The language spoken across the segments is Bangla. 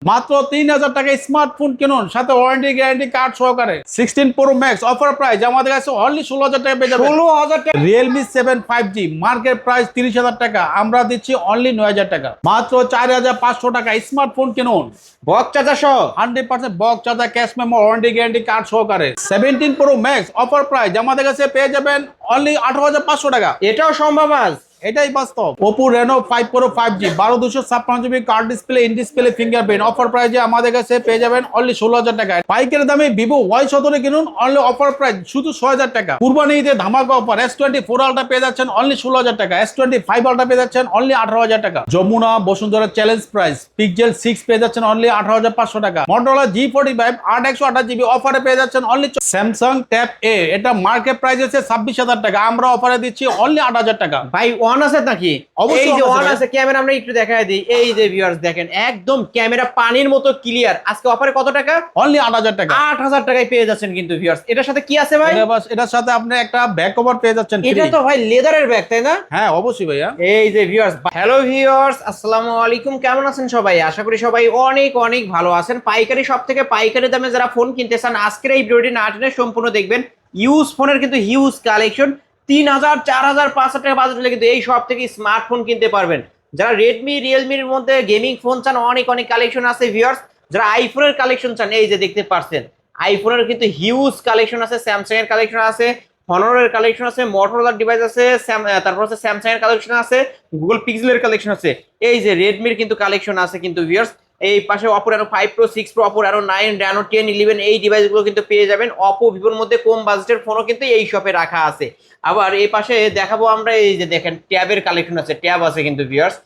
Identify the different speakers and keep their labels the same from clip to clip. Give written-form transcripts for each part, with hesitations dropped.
Speaker 1: মাত্র 3000 টাকা স্মার্টফোন কিনুন, সাথে ওয়ারেন্টি গ্যারান্টি কার্ড সহকারে 16 প্রো ম্যাক্স অফার প্রাইস আমাদের কাছে অনলি 16000 টাকা পেয়ে যাবেন।
Speaker 2: 16000 টাকা।
Speaker 1: Realme 7 5G মার্কেট প্রাইস 30000 টাকা, আমরা দিচ্ছি অনলি 9000 টাকা। মাত্র 4500 টাকা স্মার্টফোন কিনুন,
Speaker 2: বক্স চার্জার সহ
Speaker 1: 100% box charger cash memo warranty guarantee card সহকারে 17 প্রো ম্যাক্স অফার প্রাইস আমাদের কাছে পেয়ে যাবেন অনলি 18500 টাকা।
Speaker 2: এটাও সম্ভব আজ।
Speaker 1: এটাই বাস্তব। Oppo Reno 5 Pro 5G 12256 GB card display in display fingerprint offer প্রাইসে আমাদের কাছে পেয়ে যাবেন অনলি 16000 টাকায়। পাইকারি দামে Vivo Y17 কিনুন অনলি অফার প্রাইস শুধু 6000 টাকা। কুরবানি ঈদে ধামাকা অফার S24 আলট্রা পেয়ে যাচ্ছেন অনলি 16000 টাকা, S25 আলট্রা পেয়ে যাচ্ছেন অনলি 18000 টাকা। Jamuna Bashundhara challenge price Pixel 6 পেয়ে যাচ্ছেন অনলি 18500 টাকা। Motorola G45 8128 জিবি অফারে পেয়ে যাচ্ছেন অনলি। Samsung Tab A এটা মার্কেট প্রাইস আছে 26000 টাকা, আমরা অফারে দিচ্ছি অনলি 8000 টাকা।
Speaker 2: ভাই ওয়ান আছে নাকি?
Speaker 1: অবশ্যই
Speaker 2: এই যে
Speaker 1: on আছে
Speaker 2: ওয়ান
Speaker 1: ভাই।
Speaker 2: আছে, ক্যামেরা আমরা একটু দেখায় দিই। এই যে ভিউয়ার্স দেখেন, একদম ক্যামেরা পানির মতো ক্লিয়ার। আজকে অফারে কত টাকা?
Speaker 1: অনলি 8000 টাকা।
Speaker 2: 8000 টাকায় পেয়ে যাচ্ছেন কিন্তু ভিউয়ার্স। এটার সাথে কি আছে ভাই?
Speaker 1: এটার সাথে আপনি একটা ব্যাক কভার পেয়ে যাচ্ছেন
Speaker 2: এটা
Speaker 1: free।
Speaker 2: তো ভাই লেদারের ব্যাগ, তাই না?
Speaker 1: হ্যাঁ অবশ্যই ভাইয়া।
Speaker 2: এই যে ভিউয়ার্স, হ্যালো ভিউয়ার্স, আসসালামু আলাইকুম। কেমন আছেন সবাই? আশা করি সবাই অনেক অনেক ভালো আছেন। পাইকারি সব থেকে পাইকারি দামে যারা ফোন কিনতে চান, আজকের এই ভিডিওটি না টেনে সম্পূর্ণ দেখবেন। ইউজ ফোনের কিন্তু হিউজ কালেকশন, 3000 4000 5000 টাকা বাজেট হলে কিন্তু এই সব থেকে স্মার্টফোন কিনতে পারবেন। যারা রেডমি রিয়েলমির মধ্যে গেমিং ফোন চান, অনেক অনেক কালেকশন আছে ভিউয়ার্স। যারা আইফোনের কালেকশন চান, এই যে দেখতে পাচ্ছেন আইফোনের কিন্তু হিউজ কালেকশন আছে, স্যামসাং এর কালেকশন আছে, হনরের কালেকশন আছে, মোটরোলার ডিভাইস আছে, তারপর হচ্ছে স্যামসাং এর কালেকশন আছে, গুগল পিক্সেলের কালেকশন আছে। এই যে রেডমির কিন্তু কালেকশন আছে কিন্তু ভিউয়ার্স। এই পাশে Oppo Reno 5 pro 6 pro, Oppo Reno 9, Reno 10, 11 এই ডিভাইসগুলো কিন্তু পেয়ে যাবেন। অপো ভিভোর মধ্যে কম বাজেটের ফোনও কিন্তু এই শপে রাখা আছে। আবার এই পাশে দেখাবো আমরা, এই যে দেখেন ট্যাবের কালেকশন আছে, ট্যাব আছে কিন্তু ভিউয়ার্স।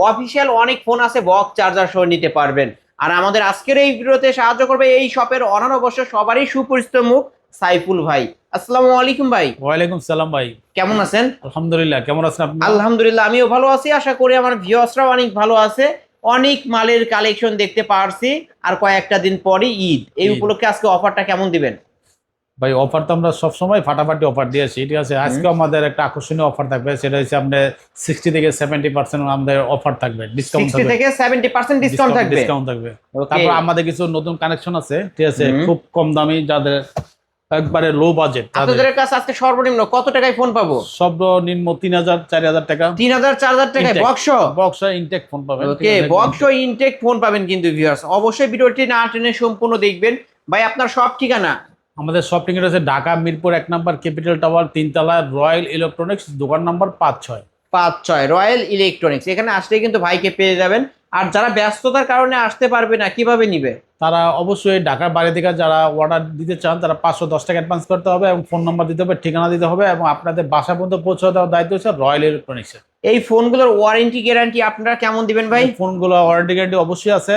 Speaker 2: অফিসিয়াল অনেক ফোন আছে, বক্স চার্জার সহ নিতে পারবেন। আর আমাদের আজকের এই ভিডিওতে সাহায্য করবে এই শপের অনার, অবশ্য সবারই সুপরিচিত মুখ, সাইফুল ভাই। আসসালামু আলাইকুম ভাই।
Speaker 1: ওয়ালাইকুম সালাম ভাই,
Speaker 2: কেমন আছেন?
Speaker 1: আলহামদুলিল্লাহ, কেমন আছেন আপনি?
Speaker 2: আলহামদুলিল্লাহ, আমিও ভালো আছি। আশা করি আমার ভিউয়ার্সরাও অনেক ভালো আছে। অনেক মালের কালেকশন দেখতে পারছি, আর কয়েকটা দিন পরই ঈদ। এই উপলক্ষে আজকে অফারটা কেমন দিবেন?
Speaker 1: ভাই অফার তো আমরা সবসময় ফাটাফাটি অফার দিয়েছি, ঠিক আছে। আজকে আমাদের একটা আকর্ষণীয় অফার থাকবে, সেটা হচ্ছে আপনার 60 থেকে 70% আমাদের অফার থাকবে, ডিসকাউন্ট
Speaker 2: 60 থেকে 70% ডিসকাউন্ট থাকবে।
Speaker 1: ডিসকাউন্ট থাকবে। তারপর আমাদের কিছু নতুন কানেকশন আছে, ঠিক আছে, খুব কম দামি, যাদের একবারে লো বাজেট।
Speaker 2: আপনাদের কাছে আজকে সর্বনিম্ন কত টাকায় ফোন পাবো?
Speaker 1: সর্বনিম্ন 3000 4000 টাকা,
Speaker 2: 3000 4000 টাকায় বক্স
Speaker 1: বক্স ইনটেক ফোন পাবেন।
Speaker 2: ওকে, বক্স ইনটেক ফোন পাবেন কিন্তু ভিউয়ার্স। অবশ্যই ভিডিওটি না টেনে সম্পূর্ণ দেখবেন। ভাই আপনার সব ঠিকানা?
Speaker 1: আমাদের সব ঠিকানা আছে ঢাকা মিরপুর 1 নম্বর ক্যাপিটাল টাওয়ার 3 তলা, রয়্যাল ইলেকট্রনিক্স, দোকান নাম্বার 5-6
Speaker 2: রয়্যাল ইলেকট্রনিক্স। এখানে আসলে কিন্তু ভাইকে পেয়ে যাবেন। আর যারা ব্যস্ততার কারণে আসতে পারবে না, কিভাবে নিবে?
Speaker 1: তারা অবশ্যই ঢাকার বাইরে থেকে যারা অর্ডার দিতে চান, তারা 510 টাকা অ্যাডভান্স করতে হবে এবং ফোন নাম্বার দিতে হবে, ঠিকানা দিতে হবে, এবং আপনাদের বাসা পর্যন্ত পৌঁছে দেওয়ার দায়িত্ব হচ্ছে রয়্যাল ইলেকট্রনিক্সের।
Speaker 2: এই ফোনগুলোর ওয়ারেন্টি গ্যারান্টি আপনারা কেমন দিবেন ভাই?
Speaker 1: ফোনগুলো ওয়ারেন্টি গ্যারান্টি অবশ্যই আছে,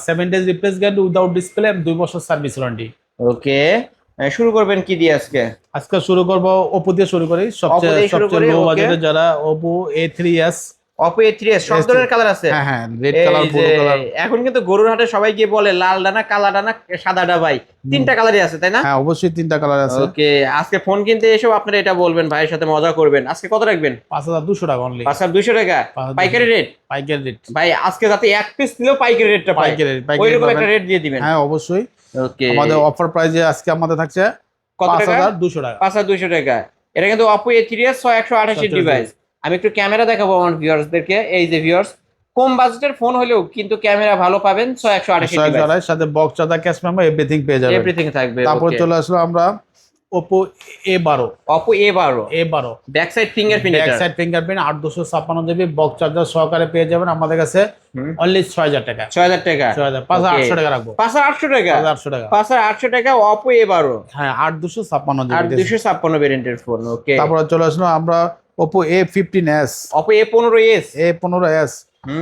Speaker 1: 7 days replace guarantee without display, 2 বছর সার্ভিস ওয়ারেন্টি।
Speaker 2: ওকে, শুরু করবেন কি দিয়ে আজকে?
Speaker 1: আজকে শুরু করব Oppo দিয়ে শুরু করি। সবচেয়ে লো বাজেটে যারা Oppo A3s,
Speaker 2: Oppo A3s সব ধরনের কালার আছে।
Speaker 1: হ্যাঁ রেড কালার, ব্লু কালার।
Speaker 2: এখন কিন্তু গরুর হাটে সবাই গিয়ে বলে লাল ডানা, কালা ডানা, সাদা ডানা। ভাই 3টা কালারই আছে, তাই না?
Speaker 1: হ্যাঁ অবশ্যই 3টা কালার আছে।
Speaker 2: ওকে, আজকে ফোন কিনতে এসব আপনারা এটা বলবেন, ভাইয়ের সাথে মজা করবেন। আজকে কত রাখবেন?
Speaker 1: 5200 টাকা অনলি।
Speaker 2: 5200 টাকা পাইকারি রেট।
Speaker 1: পাইকারি রেট
Speaker 2: ভাই আজকে যাতে এক পিস নিলেও পাইকারি রেটটা পাই, ওইরকম একটা রেট দিয়ে দিবেন।
Speaker 1: হ্যাঁ অবশ্যই।
Speaker 2: ওকে,
Speaker 1: আমাদের অফার প্রাইসে আজকে আমাদের থাকছে
Speaker 2: কত টাকা?
Speaker 1: 5200 টাকা।
Speaker 2: 5200 টাকা। এটা কিন্তু Oppo A3s 128 ডিভাইস। আমি একটু ক্যামেরা দেখাবো আমার ভিউয়ার্সদেরকে। এই যে ভিউয়ার্স, কম বাজেটের ফোন হলেও কিন্তু ক্যামেরা ভালো পাবেন। 128 ডিভাইস,
Speaker 1: সাথে box charger cash memo everything পেয়ে যাবেন,
Speaker 2: এভরিথিং থাকবে।
Speaker 1: তারপর চলে আসলো আমরা Oppo A12।
Speaker 2: Oppo A12 back side fingerprint,
Speaker 1: back side fingerprint 8256 GB box charger সহকারে পেয়ে যাবেন আমাদের কাছে অনলি 6000 টাকা।
Speaker 2: 6000 টাকা,
Speaker 1: 5800 টাকা রাখবো।
Speaker 2: 5800 টাকা,
Speaker 1: 5800 টাকা,
Speaker 2: 5800 টাকা Oppo A12।
Speaker 1: হ্যাঁ 8256 জিবি,
Speaker 2: 8256 ভেরিয়েন্টের ফোন। ওকে,
Speaker 1: তারপর চলে আসলো আমরা Oppo A15s,
Speaker 2: Oppo A15s,
Speaker 1: A15s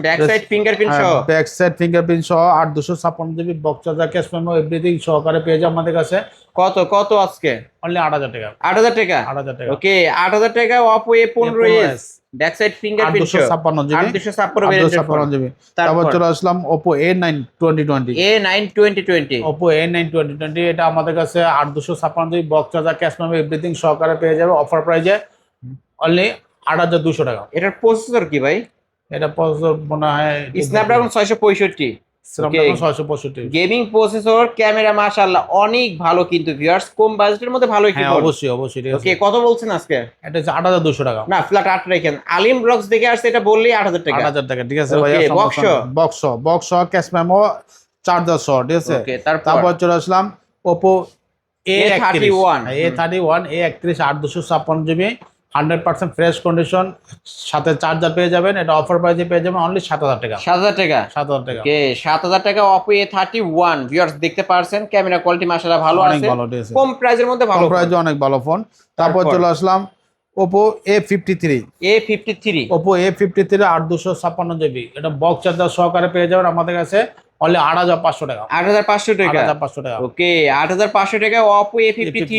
Speaker 2: back side fingerprint সহ,
Speaker 1: ব্যাক সাইড ফিঙ্গারপ্রিন্ট সহ 8256 GB box charger cash memo everything সহকারে পেয়ে যাবেন আমাদের কাছে
Speaker 2: কত কত আজকে?
Speaker 1: অনলি 8000 টাকা।
Speaker 2: 8000 টাকা,
Speaker 1: 8000 টাকা।
Speaker 2: ওকে, 8000 টাকা Oppo A15s back side fingerprint সহ
Speaker 1: 8256 জিবি,
Speaker 2: 8256 ভেরিয়েন্টের ফোন।
Speaker 1: জিবি। তারপর চলে আসলাম Oppo A9 2020,
Speaker 2: A9 2020,
Speaker 1: Oppo A9 2020 এটা আমাদের কাছে 8256 GB box charger cash memo everything সহকারে পেয়ে যাবে অফার প্রাইসে অনলি 8200 টাকা।
Speaker 2: এটার প্রসেসর কি ভাই?
Speaker 1: এটা প্রসেসর মনে হয়
Speaker 2: Snapdragon 665,
Speaker 1: Snapdragon 665।
Speaker 2: Gaming processor, camera মাশাআল্লাহ অনেক ভালো কিন্তু ভিউয়ার্স, কম বাজেটের মধ্যে ভালো একটি
Speaker 1: হ্যাঁ
Speaker 2: ফোন।
Speaker 1: অবশ্যই অবশ্যই, ঠিক আছে।
Speaker 2: ওকে, কত বলছেন আজকে?
Speaker 1: এটা হচ্ছে 8200 টাকা।
Speaker 2: না, ফ্ল্যাট 8 রাখেন। আলিম ব্লগস দেখে আসছে, এটা বললেই 8000 টাকা।
Speaker 1: 8000 টাকা, ঠিক আছে
Speaker 2: Okay,
Speaker 1: ভাইয়া।
Speaker 2: box সহ?
Speaker 1: বক্স ক্যাশ মেমো, চার্জার সহ, ঠিক আছে।
Speaker 2: ওকে, তারপর
Speaker 1: তারপর চলে আসলাম Oppo
Speaker 2: A31
Speaker 1: A31 85656 GB, 100% fresh condition, সাথে চার্জার পেয়ে যাবেন। এটা অফার প্রাইসে পেয়ে যাবেন অনলি 7000 টাকা।
Speaker 2: 7000 টাকা।
Speaker 1: 7000 টাকা,
Speaker 2: ওকে, 7000 টাকা Oppo A31 ভিউয়ার্স দেখতে পারছেন, ক্যামেরা কোয়ালিটি মাশাআল্লাহ ভালো
Speaker 1: অনেক
Speaker 2: আছে,
Speaker 1: ভালো, ঠিক আছে।
Speaker 2: কম প্রাইসের মধ্যে ভালো
Speaker 1: কম প্রাইসে অনেক ভালো ফোন। তারপর
Speaker 2: তারপর?
Speaker 1: চলে আসলাম Oppo A53
Speaker 2: A53
Speaker 1: Oppo A53 8256 GB, এটা বক্স চার্জার সহকারে পেয়ে যাবেন আমাদের কাছে অনলি 8500 টাকা।
Speaker 2: 8500 টাকা।
Speaker 1: 8500 টাকা।
Speaker 2: ওকে, 8500 টাকা Oppo A53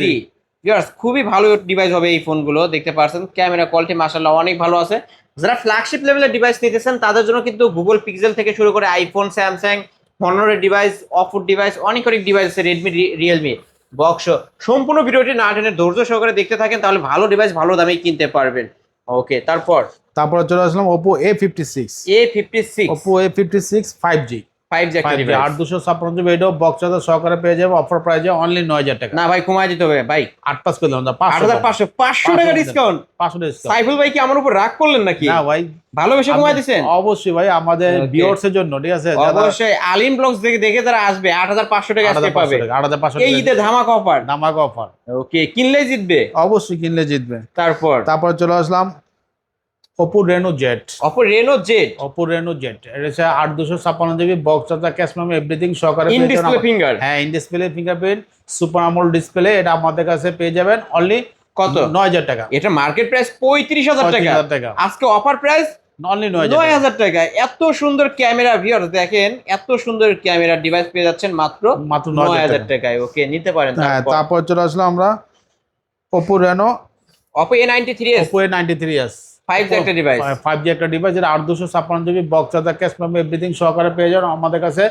Speaker 2: ভিউয়ার্স, খুবই ভালো ডিভাইস হবে এই ফোনগুলো, দেখতে পারছেন ক্যামেরা কোয়ালিটি মাশাআল্লাহ অনেক ভালো আছে। যারা ফ্ল্যাগশিপ লেভেলের ডিভাইস নিতেছেন তাদের জন্য কিন্তু গুগল পিক্সেল থেকে শুরু করে আইফোন, স্যামসাং, হনরের ডিভাইস, অপোর ডিভাইস, অনেক ডিভাইস আছে, রেডমি, রিয়েলমি, বক্স। সম্পূর্ণ ভিডিওটি না টেনে ধৈর্য সহকারে দেখতে থাকেন, তাহলে ভালো ডিভাইস ভালো দামেই কিনতে পারবেন। ওকে, তারপর
Speaker 1: চলে আসলাম Oppo A56 Oppo A56 5G
Speaker 2: 5G একটা ডিভাইস।
Speaker 1: 8256 জিবি, এটাও বক্স চার্জার সহকারে পেয়ে যাবে অফার প্রাইসে অনলি 9000 টাকা।
Speaker 2: না ভাই, কমায় দিতে হবে ভাই,
Speaker 1: 8 করে দিলাম,
Speaker 2: 8500 500 টাকা ডিসকাউন্ট।
Speaker 1: 500 ডিসকাউন্ট।
Speaker 2: সাইফুল ভাই কি আমার উপর রাগ করলেন নাকি?
Speaker 1: না ভাই,
Speaker 2: ভালোবেসে কমায় দিছেন।
Speaker 1: অবশ্যই ভাই, আমাদের
Speaker 2: Okay.
Speaker 1: ভিউয়ার্স এর জন্য, ঠিক আছে।
Speaker 2: অবশ্যই আলিম ব্লগস দেখে দেখে যারা আসবে 8500 টাকা আজকে পাবে।
Speaker 1: 8500
Speaker 2: এই ঈদে ধামাকা অফার।
Speaker 1: ধামাকা অফার।
Speaker 2: ওকে, কিনলেই জিতবে।
Speaker 1: অবশ্যই কিনলে জিতবে।
Speaker 2: তারপর
Speaker 1: চলে আসলাম Oppo Reno Z
Speaker 2: Oppo Reno Z
Speaker 1: Oppo Reno Z, এটা হচ্ছে 8256 GB, box charger, cash memo, everything সহকারে
Speaker 2: ইন
Speaker 1: পেয়ে যাবেন
Speaker 2: ডিসপ্লে ফিঙ্গার।
Speaker 1: হ্যাঁ, in display fingerprint, super AMOLED display, এটা আমাদের কাছে পেয়ে যাবেন অনলি
Speaker 2: কত?
Speaker 1: 9000 টাকা।
Speaker 2: এটা মার্কেট প্রাইস 35000 টাকা,
Speaker 1: 35,000 টাকা।
Speaker 2: আজকে অফার প্রাইস
Speaker 1: অনলি 9000 টাকা।
Speaker 2: 9000 টাকা। এত সুন্দর ক্যামেরা ভিউয়ার দেখেন, এত সুন্দর ক্যামেরা ডিভাইস পেয়ে যাচ্ছেন মাত্র 9000 টাকায়। ওকে, নিতে পারেন।
Speaker 1: হ্যাঁ, তারপর চলে আসলাম আমরা Oppo Reno
Speaker 2: Oppo A93s
Speaker 1: Oppo A93s
Speaker 2: 5G একটা ডিভাইস।
Speaker 1: 5G একটা ডিভাইস, যেটা 8256 GB, box charger, cash memo, everything সহকারে পেয়ে যাবেন আমাদের কাছে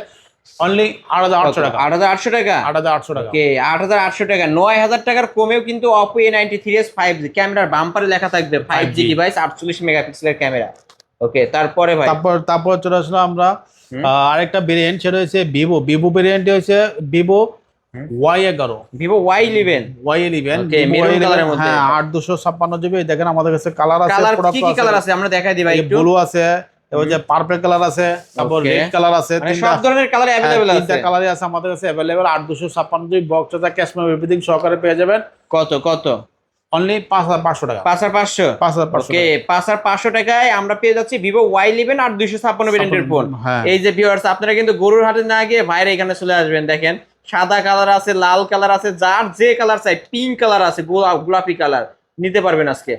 Speaker 1: অনলি 8800 টাকা।
Speaker 2: 8800 টাকা।
Speaker 1: 8800 টাকা।
Speaker 2: ওকে, 8800 টাকা। 9000 টাকার কমেও কিন্তু Oppo A93s 5G, ক্যামেরার বাম্পারে লেখা থাকবে 5G ডিভাইস, 48 মেগাপিক্সেলের ক্যামেরা। ওকে, তারপরে ভাই
Speaker 1: তারপর চলে আসলাম আমরা আরেকটা ভেরিয়েন্ট, সেটা হচ্ছে ভিভো ভেরিয়েন্ট হচ্ছে Vivo Y11
Speaker 2: Vivo Y11
Speaker 1: Y11
Speaker 2: ওকে, মেরুন কালারের মধ্যে।
Speaker 1: হ্যাঁ, 8256 জিবি। দেখেন আমাদের কাছে কালার আছে,
Speaker 2: কালার
Speaker 1: প্রোডাক্ট
Speaker 2: কি কি কালার আছে আমরা দেখাই দিই ভাই একটু।
Speaker 1: ব্লু আছে, এবার যে পার্পল কালার আছে, তারপর
Speaker 2: Okay.
Speaker 1: রেড কালার আছে,
Speaker 2: মানে সব ধরনের কালার अवेलेबल আছে।
Speaker 1: তিনটা কালারই আছে আমাদের কাছে available. 8256 GB, box charger, cash memo, everything সহকারে পেয়ে যাবেন
Speaker 2: কত?
Speaker 1: অনলি 5500 টাকা।
Speaker 2: 5500
Speaker 1: 5500
Speaker 2: ওকে, 5500 টাকায় আমরা পেয়ে যাচ্ছি Vivo Y11 আর 256 ভেরিয়েন্টের ফোন।
Speaker 1: হ্যাঁ।
Speaker 2: এই যে ভিউয়ার্স, আপনারা কিন্তু গরুর হাটে না গিয়ে বাইরে এখানে চলে আসবেন। দেখেন সাদা কালার আছে, লাল কালার আছে, যার যে কালার চাই, পিঙ্ক কালার আছে, গোলাপি কালার নিতে পারবেন আজকে।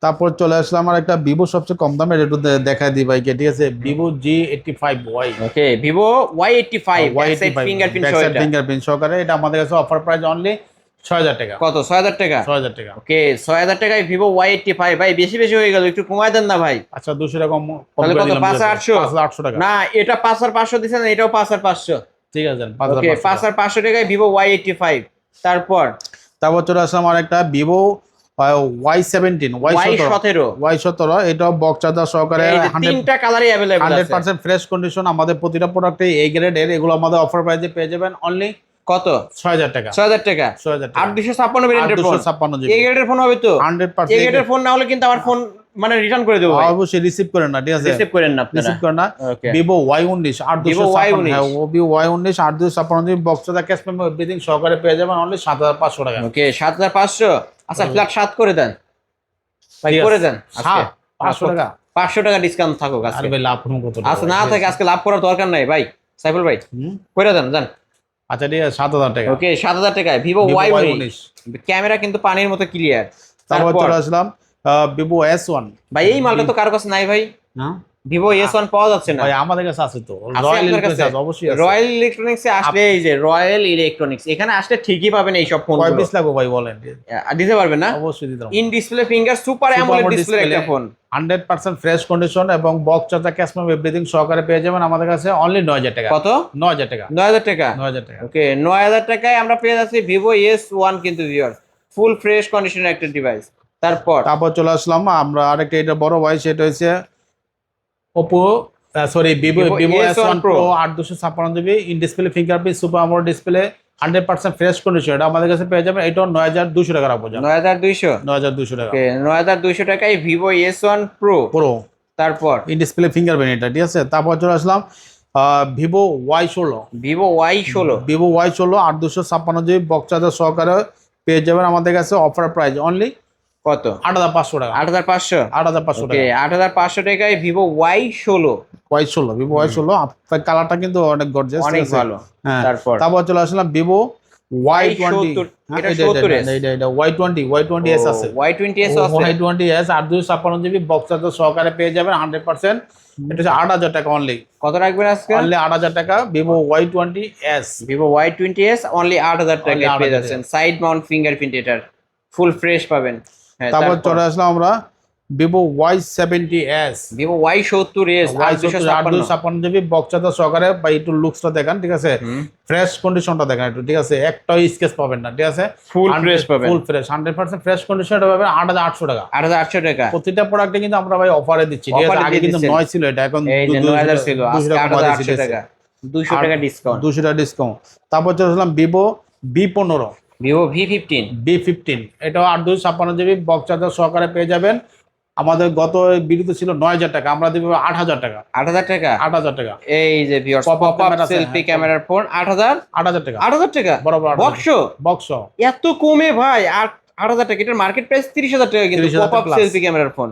Speaker 1: তারপর চলে আসলাম আর একটা ভিভো সবচেয়ে কম দামের, একটু দেখাই দিই ভাইকে, ঠিক আছে। ভিভো G85Y
Speaker 2: ওকে, Vivo Y85 ফিঙ্গারপ্রিন্ট সহ এটা।
Speaker 1: ফিঙ্গারপ্রিন্ট সহকারে, এটা আমাদের কাছে অফার প্রাইস অনলি 6000 টাকা।
Speaker 2: কত? 6000 টাকা।
Speaker 1: 6000 টাকা।
Speaker 2: ওকে, 6000 টাকায় Vivo Y85 ভাই, বেশি হয়ে গেল, একটু কমায় দেন না ভাই।
Speaker 1: আচ্ছা, 200 টাকা কম
Speaker 2: তাহলে
Speaker 1: করে
Speaker 2: কত?
Speaker 1: দিলাম।
Speaker 2: 5800
Speaker 1: 5800 টাকা।
Speaker 2: না, এটা 5500 দিছেন, এটাও 5500।
Speaker 1: ঠিক আছে,
Speaker 2: ওকে, 5500 টাকায় Vivo Y85। তারপর
Speaker 1: চলে আসলাম আর একটা ভিভো Y17 Y17, এটা বক্স চার্জার সহকারে,
Speaker 2: এই যে তিনটা কালারই अवेलेबल আছে,
Speaker 1: 100% ফ্রেশ কন্ডিশন। আমাদের প্রতিটা প্রোডাক্টে এই গ্রেডের, এগুলো আমাদের অফার প্রাইসে পেয়ে যাবেন অনলি
Speaker 2: কত?
Speaker 1: 6000 টাকা।
Speaker 2: 6000 টাকা।
Speaker 1: 6000 টাকা।
Speaker 2: আর 256 ভেরিয়েন্টের ফোন,
Speaker 1: 256 জিবি,
Speaker 2: এই গ্রেডের ফোন হবে তো?
Speaker 1: 100%
Speaker 2: এই গ্রেডের ফোন না হলে কিন্তু আমার ফোন মানে রিটার্ন করে দেবো ভাই।
Speaker 1: অবশ্যই রিসিভ করেন না, ঠিক আছে।
Speaker 2: রিসিভ করেন না আপনারা।
Speaker 1: রিসিভ করেন না।
Speaker 2: ওকে,
Speaker 1: ভিভো Y19
Speaker 2: Vivo Y19
Speaker 1: হ্যাঁ, Vivo Y19 8256 GB, box charger, cash memo, everything সহকারে পেয়ে যাবেন অনলি 7500 টাকা।
Speaker 2: ওকে, 7500। আচ্ছা, ফ্ল্যাট 7 করে দেন ভাই, করে দেন আজকে।
Speaker 1: 500 টাকা।
Speaker 2: 500 টাকা ডিসকাউন্ট থাকুক
Speaker 1: আর
Speaker 2: আজকে।
Speaker 1: ভাই লাভ করুন কত টাকা?
Speaker 2: আচ্ছা, না থাকে আজকে লাভ করার দরকার নাই ভাই, সাইফুল ভাই করে দেন জান।
Speaker 1: আচ্ছা, ঠিক আছে, 7000 টাকা।
Speaker 2: ওকে, 7000 টাকায় Vivo Y19, ক্যামেরা কিন্তু পানির মতো ক্লিয়ার।
Speaker 1: তারপর
Speaker 2: তারপর
Speaker 1: চলে আসলাম ভিভো S1।
Speaker 2: ভাই, এই মালটা তো কারো কাছে নাই ভাই,
Speaker 1: না
Speaker 2: Vivo S1 পাওয়া যাচ্ছে না
Speaker 1: ভাই, আমাদের কাছে আছে তো,
Speaker 2: আছে
Speaker 1: রয়্যাল
Speaker 2: আপনার কাছে?
Speaker 1: ইলেকট্রনিক্স অবশ্যই আছে।
Speaker 2: রয়্যাল ইলেকট্রনিক্সে আসলে, এই যে রয়্যাল ইলেকট্রনিক্স, এখানে আসলে ঠিকই পাবেন এই সব ফোন।
Speaker 1: কয় পিস লাগবে ভাই বলেন?
Speaker 2: দিতে পারবেন না?
Speaker 1: অবশ্যই দিতে পারবো।
Speaker 2: In display finger super AMOLED display একটা ফোন,
Speaker 1: 100% ফ্রেশ কন্ডিশন এবং box charger, cash memo, everything সহকারে পেয়ে যাবেন আমাদের কাছে অনলি 9000 টাকা।
Speaker 2: কত?
Speaker 1: 9000 টাকা।
Speaker 2: 9000 টাকা।
Speaker 1: 9000 টাকা।
Speaker 2: ওকে, 9000 টাকায় আমরা পেয়ে যাচ্ছি Vivo S1 কিন্তু ভিউয়ার্স, ফুল ফ্রেশ কন্ডিশনের একটা ডিভাইস। তারপর
Speaker 1: চলে আসলাম আমরা আরেকটা, এটা বড় ভাই, সেটা হচ্ছে Oppo sorry Vivo
Speaker 2: Vivo
Speaker 1: Vivo
Speaker 2: S1
Speaker 1: S1
Speaker 2: Pro
Speaker 1: Pro 8256 GB in display fingerprint super AMOLED display 100% fresh condition, এটা আমাদের কাছে পেয়ে যাবেন। এটাও 9200 টাকা রাখবো,
Speaker 2: 9200।
Speaker 1: 9200 টাকা।
Speaker 2: ওকে 9200 টাকায় ভিভো S1 Pro।
Speaker 1: প্রো
Speaker 2: তারপর
Speaker 1: ইন ডিসপ্লে ফিঙ্গারপ্রিন্ট এটা, ঠিক আছে। তারপর চলে আসলাম Vivo Y16।
Speaker 2: Vivo Y16।
Speaker 1: Vivo Y16 8256 GB box charger সহকারে পেয়ে যাবেন আমাদের কাছে অফার প্রাইস অনলি
Speaker 2: কত?
Speaker 1: 8500 টাকা।
Speaker 2: 8500।
Speaker 1: 8500
Speaker 2: ওকে
Speaker 1: টাকা
Speaker 2: 8500 টাকায় Vivo Y16।
Speaker 1: Y16 Vivo Y16 আপনার কালারটা কিন্তু অনেক গর্জিয়াস,
Speaker 2: অনেক ভালো।
Speaker 1: হ্যাঁ।
Speaker 2: তারপর
Speaker 1: তারপর চলে আসলাম ভিভো Y20।
Speaker 2: এটা 70s।
Speaker 1: এটা Y20s আছে,
Speaker 2: Y20s আছে।
Speaker 1: Y20s 8256 জিবি বক্স চার্জার সহকারে পেয়ে যাবেন 100%। এটা হচ্ছে 8000 টাকা অনলি।
Speaker 2: কত রাখবেন আজকে?
Speaker 1: অনলি 8000 টাকা Vivo Y20s।
Speaker 2: Vivo Y20s only 8000 টাকায়
Speaker 1: Only
Speaker 2: পেয়ে
Speaker 1: 8000
Speaker 2: যাচ্ছেন। সাইড মাউন্ট ফিঙ্গারপ্রিন্ট এটার ফুল ফ্রেশ পাবেন। হ্যাঁ,
Speaker 1: তারপর চলে আসলাম আমরা Vivo Y70s।
Speaker 2: Vivo Y70s
Speaker 1: 8256 GB box charger সহকারে, বা একটু লুকসটা দেখেন, ঠিক আছে। ফ্রেশ কন্ডিশনটা দেখেন একটু, ঠিক আছে। একটাও স্কেচ পাবেন না, ঠিক আছে।
Speaker 2: ফুল ফ্রেশ পাবেন,
Speaker 1: ফুল ফ্রেশ 100% ফ্রেশ কন্ডিশন এটা পাবেন 8800 টাকা।
Speaker 2: 8800 টাকা।
Speaker 1: প্রতিটা প্রোডাক্টে কিন্তু আমরা ভাই অফারে দিচ্ছি, ঠিক আছে।
Speaker 2: Offer
Speaker 1: আগে
Speaker 2: দিয়ে
Speaker 1: কিন্তু
Speaker 2: দিচ্ছেন।
Speaker 1: 9 ছিল, এটা এখন
Speaker 2: এই যে 9000 ছিল,
Speaker 1: 200
Speaker 2: আজকে
Speaker 1: টাকা
Speaker 2: 8800 টাকা। 200 টাকা ডিসকাউন্ট।
Speaker 1: 200 টাকা ডিসকাউন্ট। তারপর চলে আসলাম Vivo B15।
Speaker 2: Vivo V15।
Speaker 1: B15 এটাও 8256 জিবি বক্স চার্জার সহকারে পেয়ে যাবেন। আমাদের গত ভিডিওতে ছিল 9000 টাকা, আমরা দেব 8000 টাকা।
Speaker 2: 8000 টাকা।
Speaker 1: 8000 টাকা।
Speaker 2: এই যে viewers
Speaker 1: Pop-up
Speaker 2: pop up
Speaker 1: camera আছে,
Speaker 2: সেলফি
Speaker 1: হ্যাঁ,
Speaker 2: ক্যামেরার ফোন 8000।
Speaker 1: 8000 টাকা
Speaker 2: 8000 টাকা
Speaker 1: বরাবর।
Speaker 2: বক্স
Speaker 1: বক্স
Speaker 2: এত কমে ভাই? 8000 টাকা। এটার মার্কেট প্রাইস 30000 টাকা কিন্তু
Speaker 1: 30,000
Speaker 2: পপ আপ
Speaker 1: plus।
Speaker 2: সেলফি ক্যামেরার ফোন।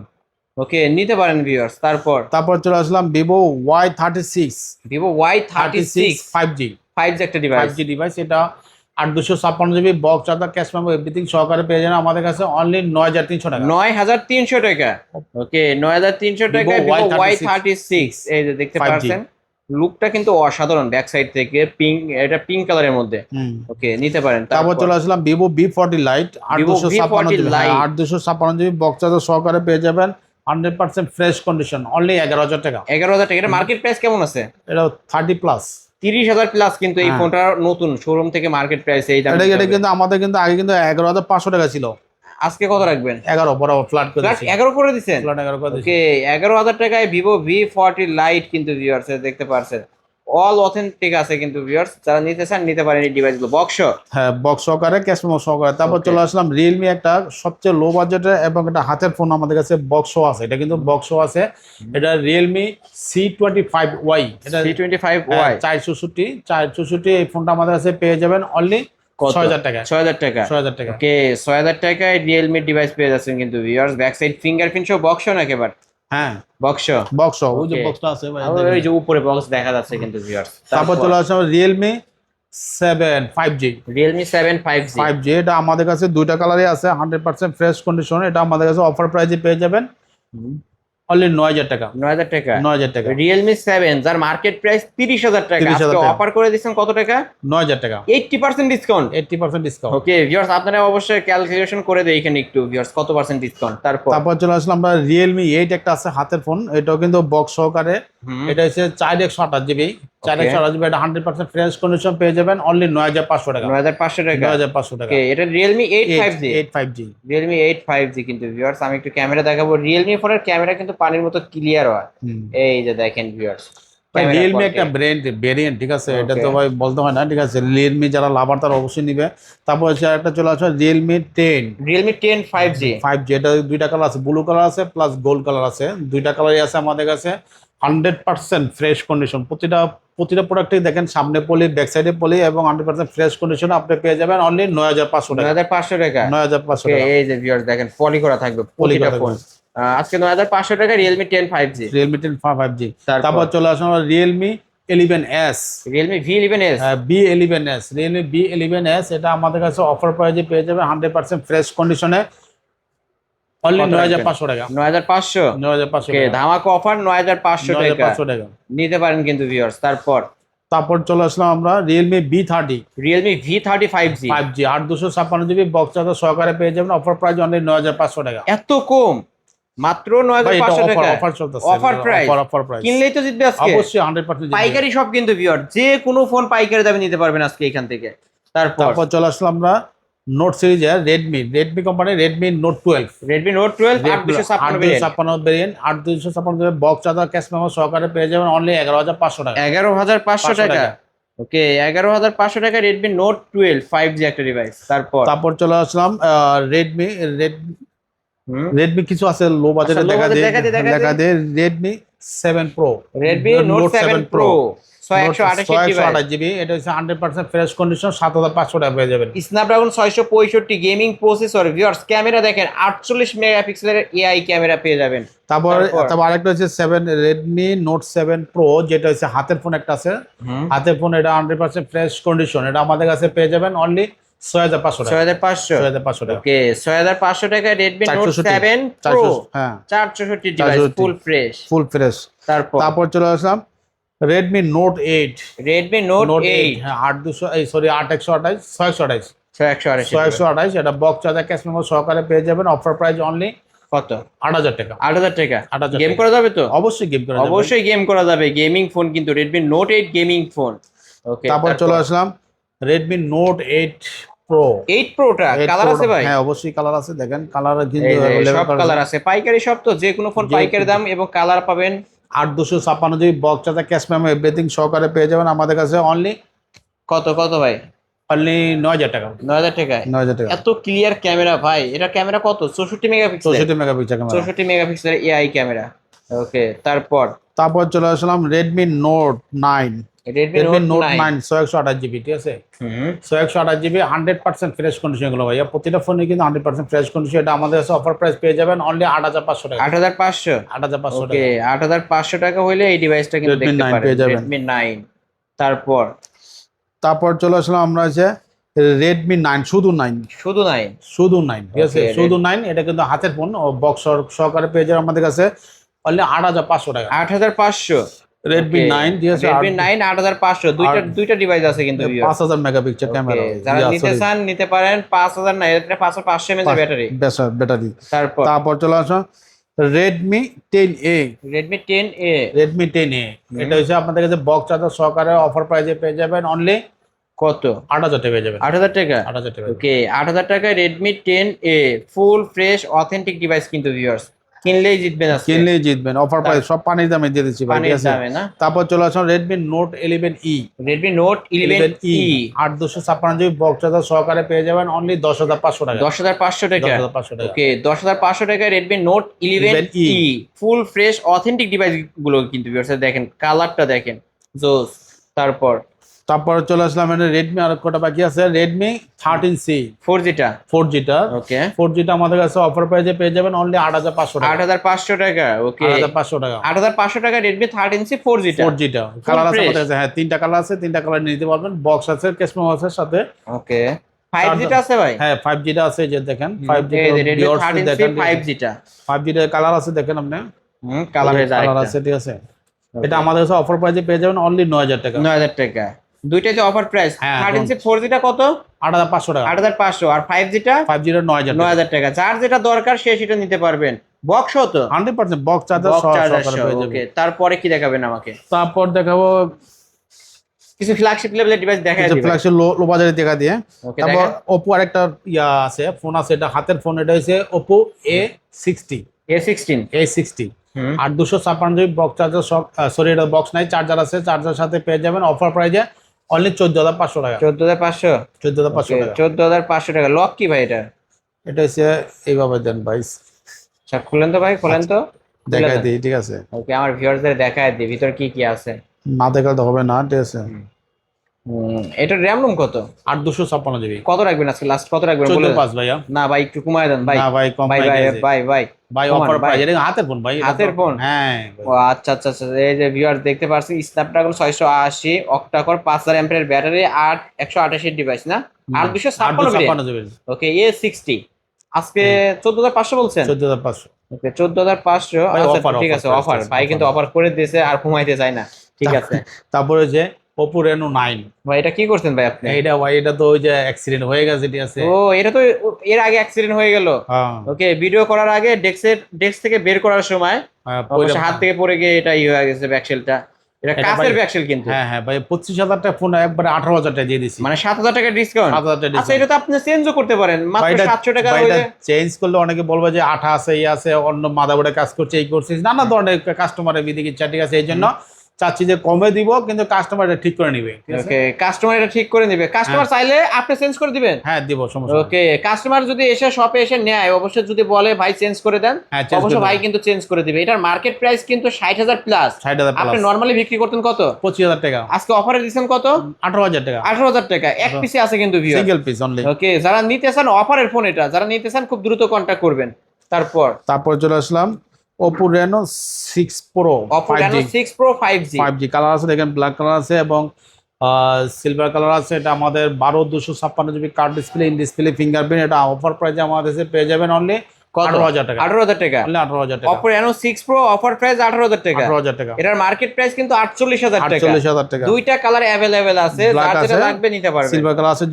Speaker 2: ওকে নিতে পারেন ভিউয়ার্স।
Speaker 1: তারপর চলে আসলাম Vivo Y36।
Speaker 2: Vivo Y36
Speaker 1: 5G
Speaker 2: 5G একটা ডিভাইস।
Speaker 1: 5G ডিভাইস, এটা 8256 GB box charger cash memo everything সহকারে পেয়ে যাবেন আমাদের কাছে অনলি 9300 টাকা।
Speaker 2: 9300 টাকা। ওকে 9300 টাকা
Speaker 1: Vivo
Speaker 2: ভিভো
Speaker 1: Y36
Speaker 2: Y36। এই যে দেখতে
Speaker 1: 5G
Speaker 2: পাচ্ছেন লুকটা কিন্তু অসাধারণ, ব্যাক সাইড থেকে পিঙ্ক, এটা পিঙ্ক কালারের মধ্যে। ওকে নিতে পারেন।
Speaker 1: তারপর চলে আসলাম Vivo B40 lite 8256 GB, 8256 GB box charger সহকারে পেয়ে যাবেন 100% ফ্রেশ কন্ডিশন অনলি 11000 টাকা।
Speaker 2: 11000 টাকা। এটা মার্কেট প্রাইস কেমন আছে?
Speaker 1: এটা 30 প্লাস
Speaker 2: 30000 প্লাস, কিন্তু এই
Speaker 1: হ্যাঁ।
Speaker 2: ফোনটা নতুন শোরুম থেকে মার্কেট প্রাইস এই দাম।
Speaker 1: এটা কিন্তু আমাদের কিন্তু আগে কিন্তু 11500 টাকা ছিল,
Speaker 2: আজকে কত রাখবেন?
Speaker 1: 11 বরাবর ফ্ল্যাট করে দিয়েছি।
Speaker 2: 11 করে দিবেন?
Speaker 1: ফ্ল্যাট 11 করে দিয়েছি।
Speaker 2: ওকে 11000 টাকায় ভিভো V40 লাইট কিন্তু ভিউয়ার্স দেখতে পারছেন। অল অথেন্টিক আছে কিন্তু ভিউয়ার্স, যারা নিতে চান নিতে পারেন এই ডিভাইসগুলো। বক্স,
Speaker 1: হ্যাঁ বক্স সহকারে ক্যাশ মেমো সহকারে। তারপর
Speaker 2: Okay.
Speaker 1: চলে আসলাম রিয়েলমি একটা সবচেয়ে লো বাজেটের এবং এটা হাতের ফোন আমাদের কাছে বক্স আছে, এটা কিন্তু বক্স আছে। এটা রিয়েলমি C25Y, এটা
Speaker 2: C25Y
Speaker 1: 464 এই ফোনটা আমাদের কাছে পেয়ে যাবেন অনলি 6000 টাকা।
Speaker 2: 6000 টাকা।
Speaker 1: 6000 টাকা।
Speaker 2: ওকে 6000 টাকায় রিয়েলমি ডিভাইস পেয়ে যাচ্ছেন কিন্তু ভিউয়ার্স। ব্যাক সাইড ফিঙ্গারপ্রিন্ট সহ বক্স না একেবারে
Speaker 1: হ্যাঁ
Speaker 2: বক্স।
Speaker 1: বক্স, ওই যে
Speaker 2: Okay.
Speaker 1: বক্সটা আছে ভাই,
Speaker 2: ওই যে উপরে বক্স দেখা যাচ্ছে কিন্তু ভিউয়ার্স।
Speaker 1: তারপর চলে আসলাম Realme 7 5G।
Speaker 2: Realme 7 5G।
Speaker 1: 5G এটা আমাদের কাছে দুইটা কালারই আছে, 100% ফ্রেশ কন্ডিশন। এটা আমাদের কাছে অফার প্রাইসে পেয়ে যাবেন অনলি 9000 টাকা।
Speaker 2: 9000 টাকা।
Speaker 1: 9000 টাকা।
Speaker 2: রিয়েলমি 7 যার মার্কেট প্রাইস 30000 টাকা,
Speaker 1: 30,000
Speaker 2: আজকে
Speaker 1: টাকা।
Speaker 2: অফার করে দিচ্ছেন কত টাকা?
Speaker 1: 9000 টাকা।
Speaker 2: 80% ডিসকাউন্ট।
Speaker 1: 80% ডিসকাউন্ট।
Speaker 2: ওকে ভিউয়ার্স আপনারা অবশ্যই ক্যালকুলেশন করে দেই এখানে একটু ভিউয়ার্স কত পার্সেন্ট ডিসকাউন্ট।
Speaker 1: তারপর চলে আসলাম আমরা রিয়েলমি 8 একটা আছে হাতের ফোন, এটাও কিন্তু বক্স সহকারে। এটা হচ্ছে 428 জিবি, 428 জিবি, এটা 100% ফ্রেশ কন্ডিশন পেয়ে যাবেন অনলি 9500 টাকা।
Speaker 2: 9500 টাকা।
Speaker 1: 9500 টাকা।
Speaker 2: ওকে এটা Realme 8 5G।
Speaker 1: 8 5G
Speaker 2: Realme 8 5G কিন্তু ভিউয়ার্স আমি একটু ক্যামেরা দেখাবো। রিয়েলমি ফোনের ক্যামেরা কিন্তু পানির মতো ক্লিয়ার হয়। এই যে দেখেন ভিউয়ার্স
Speaker 1: রিয়েলমি একটা ব্র্যান্ড ভেরিয়েন্ট, ঠিক আছে। এটা তো ভাই বলতে হয় না, ঠিক আছে। রিয়েলমি যারা লাভার তারা অবশ্যই নিবে। তারপর হচ্ছে একটা চলে আসবে রিয়েলমি 10।
Speaker 2: Realme 10 5G।
Speaker 1: 5G এটা দুইটা কালার আছে, ব্লু কালার আছে প্লাস গোল্ড কালার আছে, দুইটা কালারই আছে আমাদের কাছে। 100% ফ্রেশ কন্ডিশন, প্রতিটা প্রোডাক্টই দেখেন সামনে পলি ব্যাক সাইডে পলি এবং 100% ফ্রেশ কন্ডিশন আপনি পেয়ে যাবেন অনলি 9500 টাকা।
Speaker 2: 9500 টাকা।
Speaker 1: 9500
Speaker 2: ওকে
Speaker 1: টাকা।
Speaker 2: এই যে ভিউয়ার্স দেখেন পলি করা থাকবে প্রতিটা
Speaker 1: করা
Speaker 2: ফোন। আজকে 9500 টাকা রিয়েলমি 10 5G।
Speaker 1: Realme 10 5G।
Speaker 2: তারপর
Speaker 1: তারপর চলে আসলাম Realme 11s।
Speaker 2: Realme V11s।
Speaker 1: B11s, Realme B11s এটা আমাদের কাছে অফার প্রাইসে পেয়ে যাবে 100% ফ্রেশ কন্ডিশনে অনলি 9500 টাকা।
Speaker 2: 9500।
Speaker 1: 9500
Speaker 2: ওকে
Speaker 1: টাকা।
Speaker 2: ধামাকা অফার 9500 টাকা
Speaker 1: 9500 টাকা।
Speaker 2: নিতে পারেন কিন্তু ভিউয়ার্স।
Speaker 1: তারপর চলে আসলাম আমরা Realme B30।
Speaker 2: Realme V30 5G।
Speaker 1: 5G 8256 GB box charger সহকারে পেয়ে যাবেন অফার প্রাইস অনলি 9500 টাকা।
Speaker 2: এত কম, মাত্র 9500 টাকা
Speaker 1: অফার চলতেছে,
Speaker 2: অফার প্রাইস।
Speaker 1: অফার প্রাইস
Speaker 2: কিনলেই তো জিতবে আজকে
Speaker 1: অবশ্যই 100% জিতবে।
Speaker 2: পাইকারি সব কিন্তু ভিউয়ার, যে কোনো ফোন পাইকারি দামে নিতে পারবেন আজকে এখান থেকে। তারপর
Speaker 1: চলে আসলাম আমরা নোট সিরিজের Redmi company Redmi note 12
Speaker 2: Redmi note 12 8256 variant
Speaker 1: 8256 variant 8256 box charger cash memo সহকারে পেয়ে যাবেন অনলি 11500 টাকা।
Speaker 2: 11500 টাকা। ওকে 11500 টাকা রেডমি নোট 12 5G একটা ডিভাইস। তারপর
Speaker 1: চলে আসলাম রেডমি রেডমি কিছু আছে লো বাজেটে
Speaker 2: আচ্ছা, low
Speaker 1: দেখা
Speaker 2: budget
Speaker 1: দিয়ে
Speaker 2: দেখা দে।
Speaker 1: Redmi 7 Pro
Speaker 2: Redmi Note 7 Pro 128
Speaker 1: GB, এটা হচ্ছে 100% ফ্রেশ কন্ডিশন 7500 টাকা পেয়ে যাবেন।
Speaker 2: Snapdragon 665 gaming processor. Viewers camera দেখেন 48 মেগাপিক্সেলের এআই ক্যামেরা পেয়ে যাবেন।
Speaker 1: তারপর আরেকটা হচ্ছে রেডমি নোট 7 প্রো, যেটা হচ্ছে হাতের ফোন একটা আছে, হাতের ফোন, এটা 100% ফ্রেশ কন্ডিশন, এটা আমাদের কাছে পেয়ে যাবেন অনলি 6500 টাকা।
Speaker 2: 6500
Speaker 1: টাকা।
Speaker 2: ওকে 6500 টাকা রেডমি নোট 7 প্রো।
Speaker 1: হ্যাঁ
Speaker 2: 464 ডিভাইস ফুল ফ্রেশ।
Speaker 1: তারপর চলে আসলাম রেডমি নোট 8
Speaker 2: রেডমি নোট 8
Speaker 1: হ্যাঁ 8128 628 এটা বক্স চার্জার ক্যাশ মেমো সহকারে পেয়ে যাবেন অফার প্রাইস অনলি
Speaker 2: কত?
Speaker 1: 8000 টাকা।
Speaker 2: 8000 টাকা।
Speaker 1: 8000
Speaker 2: গেম করা যাবে তো?
Speaker 1: অবশ্যই গেম করা যাবে,
Speaker 2: অবশ্যই গেম করা যাবে। গেমিং ফোন কিন্তু রেডমি নোট 8 গেমিং ফোন। ওকে
Speaker 1: তারপর চলে আসলাম রেডমি নোট 8 প্রো।
Speaker 2: 8 প্রোটা কালার আছে ভাই?
Speaker 1: হ্যাঁ অবশ্যই কালার আছে, দেখেন কালার কিন্তু
Speaker 2: সব কালার আছে। পাইকারি সব তো, যে কোনো ফোন পাইকারি দাম এবং কালার পাবেন।
Speaker 1: 8256 GB box charger cash memo everything সহকারে পেয়ে যাবেন আমাদের কাছে অনলি
Speaker 2: কত ভাই?
Speaker 1: অনলি 9000 টাকা।
Speaker 2: 9000 টাকায়
Speaker 1: 9000 টাকা।
Speaker 2: এত ক্লিয়ার ক্যামেরা ভাই। এটা ক্যামেরা কত? 64 মেগাপিক্সেল।
Speaker 1: 64 megapixel camera.
Speaker 2: 64 মেগাপিক্সেলের এআই ক্যামেরা। ওকে
Speaker 1: তারপর চলে আসলাম Redmi Note 9।
Speaker 2: Redmi Note 9
Speaker 1: 128 GB, ঠিক আছে? 128 জিবি 100% ফ্রেশ কন্ডিশন গুলো ভাইয়া, প্রতিটা ফোনে কিন্তু 100% ফ্রেশ কন্ডিশন। এটা আমাদের কাছে অফার প্রাইস পেয়ে যাবেন অনলি 8500 টাকা।
Speaker 2: 8500
Speaker 1: 8500
Speaker 2: ওকে 8500 টাকা হইলে এই ডিভাইসটা কিন্তু
Speaker 1: Redmi
Speaker 2: দেখতে
Speaker 1: 9
Speaker 2: পারেন।
Speaker 1: পেয়ে যাবেন।
Speaker 2: রেডমি 9।
Speaker 1: তারপর চলে আসলাম আমরা হচ্ছে রেডমি 9 শুধু 9, ঠিক আছে? শুধু 9 এটা কিন্তু হাতের ফোন ও বক্স সহকারে পেয়ে যাবেন আমাদের কাছে অনলি 8500 টাকা।
Speaker 2: 8500
Speaker 1: রেডমি 9, ঠিক আছে?
Speaker 2: রেডমি 9 8500 দুইটা ডিভাইস আছে কিন্তু
Speaker 1: 5000 মেগাপিক্সেল ক্যামেরা।
Speaker 2: যারা নিতে চান নিতে পারেন। 5000 না, এটা 5500 এমএএইচ ব্যাটারি।
Speaker 1: ব্যাটারি।
Speaker 2: তারপর
Speaker 1: চলে আসো রেডমি 10A।
Speaker 2: রেডমি 10A
Speaker 1: এটা হচ্ছে আপনাদের কাছে বক্স চার্জার সহকারে অফার প্রাইসে পেয়ে যাবেন অনলি
Speaker 2: কত?
Speaker 1: 8000 টাকা পেয়ে যাবেন।
Speaker 2: 8000 টাকা।
Speaker 1: 8000 টাকা।
Speaker 2: ওকে 8000 টাকায় Redmi 10A full fresh authentic device কিন্তু ভিউয়ার্স কিনলেই জিতবেন।
Speaker 1: অফার প্রাইস সব পানির দামে দিয়ে দিচ্ছি ভাই, ঠিক আছে? তারপর চলে আসুন Redmi note 11E।
Speaker 2: Redmi note 11E
Speaker 1: 8256 GB box charger সহকারে পেয়ে যাবেন অনলি 10500 টাকা।
Speaker 2: 10500 টাকা।
Speaker 1: 10500 টাকা।
Speaker 2: ওকে 10500 টাকায় Redmi note 11E full fresh authentic device গুলো কিন্তু ভিউয়ার্স দেখেন, কালারটা দেখেন জোস। তারপর
Speaker 1: চলে আসলাম রেডমি আর কটা বাকি আছে রেডমি 13C 4G টা।
Speaker 2: ওকে
Speaker 1: 4G টা আমাদের কাছে অফার প্রাইসে পেয়ে যাবেন অনলি 8500 টাকা।
Speaker 2: 8500 টাকা। ওকে
Speaker 1: 8500 টাকা।
Speaker 2: 8500 টাকা রেডমি 13C 4G টা।
Speaker 1: কালার আছে আমাদের কাছে, হ্যাঁ তিনটা কালার আছে, তিনটা কালার নিতে পারবেন। বক্স আছে, কেস মেমো আছে সাথে।
Speaker 2: ওকে 5G টা আছে ভাই?
Speaker 1: হ্যাঁ 5G টা আছে, যে দেখেন 5G
Speaker 2: রেডমি 13C 5G টা
Speaker 1: কালার আছে, দেখেন আপনি
Speaker 2: কালার
Speaker 1: আছে, ঠিক আছে? এটা আমাদের কাছে অফার প্রাইসে পেয়ে যাবেন অনলি 9000 টাকা।
Speaker 2: 9000 টাকা। দুইটাতে অফার প্রাইস। 13C 4G টা কত?
Speaker 1: 8500 টাকা।
Speaker 2: 8500। আর 5G টা 9000 টাকা। যার যেটা দরকার সে সেটা নিতে পারবেন। বক্স তো
Speaker 1: 100% বক্স চার্জার সহকারে।
Speaker 2: ওকে তারপরে কি দেখাবেন আমাকে?
Speaker 1: তারপর দেখাবো
Speaker 2: কিছু ফ্ল্যাগশিপ লেভেলের ডিভাইস দেখাই দিবেন।
Speaker 1: ফ্ল্যাগশিপ লো বাজারে দেখা দিয়ে। তারপর Oppo আরেকটা আছে, ফোন আছে, এটা হাতের ফোন, এটা হচ্ছে Oppo A16 আর 256 জিবি বক্স চার্জার সরি এটা বক্স নাই, চার্জার আছে, চার্জার সাথে পেয়ে যাবেন অফার প্রাইসে অনলি 14500 টাকা।
Speaker 2: 14500
Speaker 1: টাকা।
Speaker 2: 14500 টাকা। লক কি ভাই
Speaker 1: এটা হচ্ছে এইভাবে দেন ভাই।
Speaker 2: আচ্ছা খুলেন তো ভাই, খুলেন তো
Speaker 1: দেখাই দিই, ঠিক আছে?
Speaker 2: ওকে আমার ভিউয়ারদের দেখাই দিই ভিতর কি কি আছে।
Speaker 1: না দেখালে তো হবে না, ঠিক আছে?
Speaker 2: এটার র‍্যাম রুম কত?
Speaker 1: 8256 জিবি।
Speaker 2: কত রাখবেন আজকে? লাস্ট কত রাখবেন বলে?
Speaker 1: 14.5 ভাইয়া।
Speaker 2: না ভাই একটু কমায় দেন ভাই।
Speaker 1: না ভাই কম ভাই অফার প্রাইস, এটা হাতের ফোন ভাই।
Speaker 2: হাতের ফোন?
Speaker 1: হ্যাঁ।
Speaker 2: ও আচ্ছা। এই যে ভিউয়ার দেখতে পাচ্ছেন স্ন্যাপড্রাগন 680 অক্টা-কোর 5000 এমপিএর ব্যাটারি আর 128 ডিভাইস না? আর 256 জিবি। ওকে A60 আজকে 14500 বলছেন?
Speaker 1: 14500।
Speaker 2: ওকে 14500। আচ্ছা ঠিক আছে, অফার ভাই কিন্তু অফার করে দিয়েছে, আর কমাইতে চাই না, ঠিক আছে?
Speaker 1: তারপরে যে Oppo Reno 9
Speaker 2: ভাই এটা কি করছেন ভাই আপনি?
Speaker 1: এটা তো ওই যে অ্যাক্সিডেন্ট হয়ে গেছে, ঠিক আছে?
Speaker 2: ও এটা তো এর আগে অ্যাক্সিডেন্ট হয়ে গেল। ওকে ভিডিও করার আগে ডেস্ক থেকে বের করার সময় অবশ্য হাত থেকে পড়ে গিয়ে এটা হয়ে গেছে ব্যাকশেলটা। এটা
Speaker 1: এটা
Speaker 2: কাছের
Speaker 1: ভাই-
Speaker 2: ব্যাকসেল কিন্তু।
Speaker 1: হ্যাঁ হ্যাঁ ভাই, 25,000 টাকা ফোন একবারে 18,000 টাকা দিয়ে দিছি।
Speaker 2: মানে 7,000 টাকা ডিসকাউন্ট।
Speaker 1: 7,000 টাকা
Speaker 2: আচ্ছা,
Speaker 1: discount।
Speaker 2: এটা তো আপনি চেঞ্জও করতে পারেন, মাত্র 700 টাকা হইলে।
Speaker 1: চেঞ্জ করলে অনেকে বলবে যে আঠা আছে, ইয়ে আছে, অন্য মাদাবোর্ডে কাজ করছে, এই করছিস, নানা ধরনের কাস্টমারের বিদিকে ইচ্ছা, ঠিক আছে। এই জন্য চাচ্ছি যে কমে দিব, কিন্তু কাস্টমার এটা ঠিক করে নিবে, ঠিক আছে।
Speaker 2: ওকে, কাস্টমার এটা ঠিক করে নেবে। কাস্টমার চাইলে আপনি চেঞ্জ করে দিবেন।
Speaker 1: হ্যাঁ দিব, সমস্যা নেই।
Speaker 2: ওকে, কাস্টমার যদি এসে শপে এসে নেয়, অবশ্যই যদি বলে ভাই চেঞ্জ করে দেন,
Speaker 1: হ্যাঁ, change
Speaker 2: অবশ্যই
Speaker 1: করে
Speaker 2: ভাই
Speaker 1: দেব।
Speaker 2: কিন্তু চেঞ্জ করে দিবে। এটার মার্কেট প্রাইস কিন্তু 60,000 প্লাস।
Speaker 1: 60,000
Speaker 2: আপনি
Speaker 1: প্লাস।
Speaker 2: নরমালি বিক্রি করতেন কত?
Speaker 1: 25,000 টাকা।
Speaker 2: আজকে অফারে দিচ্ছেন কত?
Speaker 1: 18,000 টাকা।
Speaker 2: 18,000 টাকা। এক পিসে আছে কিন্তু viewer.
Speaker 1: Single piece only.
Speaker 2: Okay, যারা নিতে চান অফারের ফোন, এটা যারা নিতে চান খুব দ্রুত কন্ট্যাক্ট করবেন।
Speaker 1: তারপর চলে আসলাম Oppo Reno 6 Pro
Speaker 2: Oppo Reno
Speaker 1: 5G।
Speaker 2: 6 Pro 5G
Speaker 1: 5G colour আছে, দেখেন ব্ল্যাক কালার আছে এবং সিলভার কালার আছে। এটা আমাদের 12/256 GB card display, in display fingerprint. এটা অফার প্রাইসে আমাদের কাছে পেয়ে যাবেন অনলি
Speaker 2: কত?
Speaker 1: 18,000 টাকা।
Speaker 2: 18,000 টাকা।
Speaker 1: অনলি 18,000 টাকা।
Speaker 2: Oppo Reno 6 Pro offer price 18,000 টাকা।
Speaker 1: 18,000 টাকা।
Speaker 2: এটার মার্কেট প্রাইস কিন্তু 48,000 টাকা।
Speaker 1: 48,000 টাকা।
Speaker 2: দুইটা কালার अवेलेबल আছে,
Speaker 1: Black
Speaker 2: যার যেটা
Speaker 1: আছে,
Speaker 2: লাগবে নিতে পারবেন।
Speaker 1: সিলভার কালার আছে,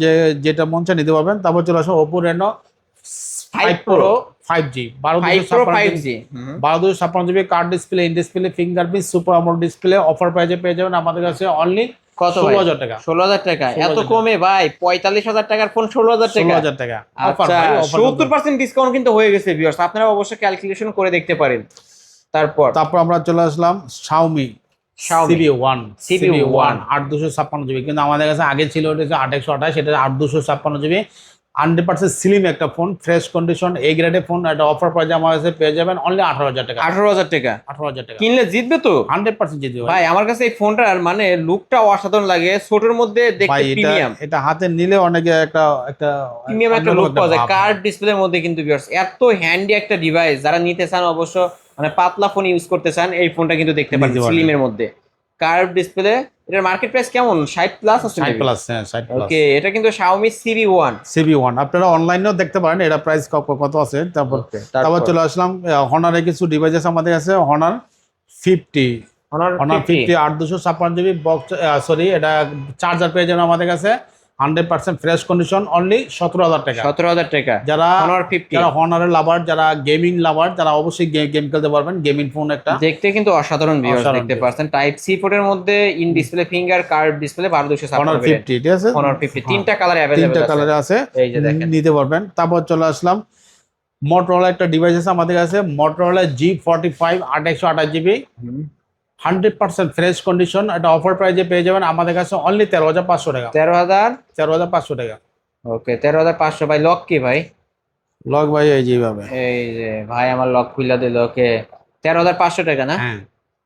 Speaker 1: যেটা মন চায় নিতে পারবেন। তারপর চলে আসো Oppo Reno 5 Pro 5G
Speaker 2: 5 Pro 5G
Speaker 1: 12/256 GB card display, in display fingerprint, super AMOLED display. Offer প্রাইসে পেয়ে যাবেন আমাদের কাছে অনলি
Speaker 2: কত?
Speaker 1: 16,000 টাকা।
Speaker 2: 16,000 টাকা। এত
Speaker 1: 16,000
Speaker 2: কমে ভাই? 45,000 টাকার ফোন 16,000 টাকা।
Speaker 1: 16,000 টাকা অফার
Speaker 2: আচ্ছা,
Speaker 1: ভাই, অফার।
Speaker 2: 70% ডিসকাউন্ট কিন্তু হয়ে গেছে ভিউয়ার্স, আপনারা অবশ্যই ক্যালকুলেশন করে দেখতে পারেন।
Speaker 1: তারপর আমরা চলে আসলাম Xiaomi
Speaker 2: Xiaomi
Speaker 1: CB1
Speaker 2: CB1
Speaker 1: 8/256 GB, কিন্তু আমাদের কাছে আগে ছিল ওটা 8/128, সেটা 8/256 জিবি 100% স্লিম একটা ফোন, ফ্রেশ কন্ডিশন, এই গ্রেডের ফোন। এটা অফার প্রাইসে আমার কাছে পেয়ে যাবেন অনলি 18,000 টাকা।
Speaker 2: 18,000 টাকা
Speaker 1: 18,000 টাকা
Speaker 2: কিনলে জিতবে তো
Speaker 1: 100% জিতবে ভাই।
Speaker 2: ভাই। আমার কাছে এই ফোনটার মানে লুকটা অসাধারণ লাগে, ছোটর মধ্যে দেখতে
Speaker 1: ভাই এটা
Speaker 2: প্রিমিয়াম
Speaker 1: এটা হাতে নিলে অনেকে একটা
Speaker 2: প্রিমিয়াম একটা
Speaker 1: অন্যরকম
Speaker 2: লুক পাওয়া যায়
Speaker 1: ভাব।
Speaker 2: কার্ড ডিসপ্লের মধ্যে কিন্তু ভিউয়ার্স। এত হ্যান্ডি একটা ডিভাইস, যারা নিতে চান অবশ্য মানে পাতলা ফোন ইউজ করতে চান, এই ফোনটা কিন্তু দেখতে পারেন
Speaker 1: নিতে পারেন।
Speaker 2: স্লিমের মধ্যে কার্ভ ডিসপ্লে। এটার মার্কেট প্রাইস কেমন? 60 প্লাস আছে
Speaker 1: 60 প্লাস, হ্যাঁ 60 প্লাস।
Speaker 2: ওকে, এটা কিন্তু Xiaomi
Speaker 1: CB1 আপনারা অনলাইনেও দেখতে পারেন, এটা প্রাইস কত আছে। তারপর
Speaker 2: Okay,
Speaker 1: তারপর চলে আসলাম হনারের কিছু ডিভাইসেস আমাদের আছে। Honor 50
Speaker 2: Honor
Speaker 1: Honor 50 8/256 GB box, sorry, এটা চার্জার পেয়ে যাবেন আমাদের কাছে 100% ফ্রেশ কন্ডিশন অনলি 17,000 টাকা।
Speaker 2: 17,000 টাকা।
Speaker 1: যারা
Speaker 2: Honor 50
Speaker 1: যারা হনারের লাভার, যারা গেমিং লাভার, যারা অবশ্যই গেম খেলতে পারবেন, গেমিং ফোন একটা।
Speaker 2: দেখতে কিন্তু অসাধারণ ভিউয়ার্স,
Speaker 1: অসাধারণ
Speaker 2: দেখতে
Speaker 1: viewers।
Speaker 2: পাচ্ছেন টাইপ সি পোর্টের মধ্যে in display finger curve display 1256
Speaker 1: Honor 50, ঠিক আছে।
Speaker 2: Honor 50 তিনটা কালার
Speaker 1: তিনটা
Speaker 2: अवेलेबल আছে,
Speaker 1: কালারে আছে,
Speaker 2: এই যে দেখেন।
Speaker 1: নিতে পারবেন। তারপর চলে আসলাম Motorola একটা ডিভাইস আছে আমাদের কাছে, Motorola G45 8/128 GB 100% fresh condition. এটা অফার প্রাইসে পেয়ে যাবেন আমাদের কাছে অনলি 13,500 টাকা।
Speaker 2: 13,000
Speaker 1: 13,500 টাকা।
Speaker 2: ওকে, 13,500 ভাই। লক কি ভাই?
Speaker 1: লক ভাই এই যেভাবে,
Speaker 2: এই যে ভাই আমার লক খুইলা দিল। ওকে, 13,500 টাকা না?
Speaker 1: হ্যাঁ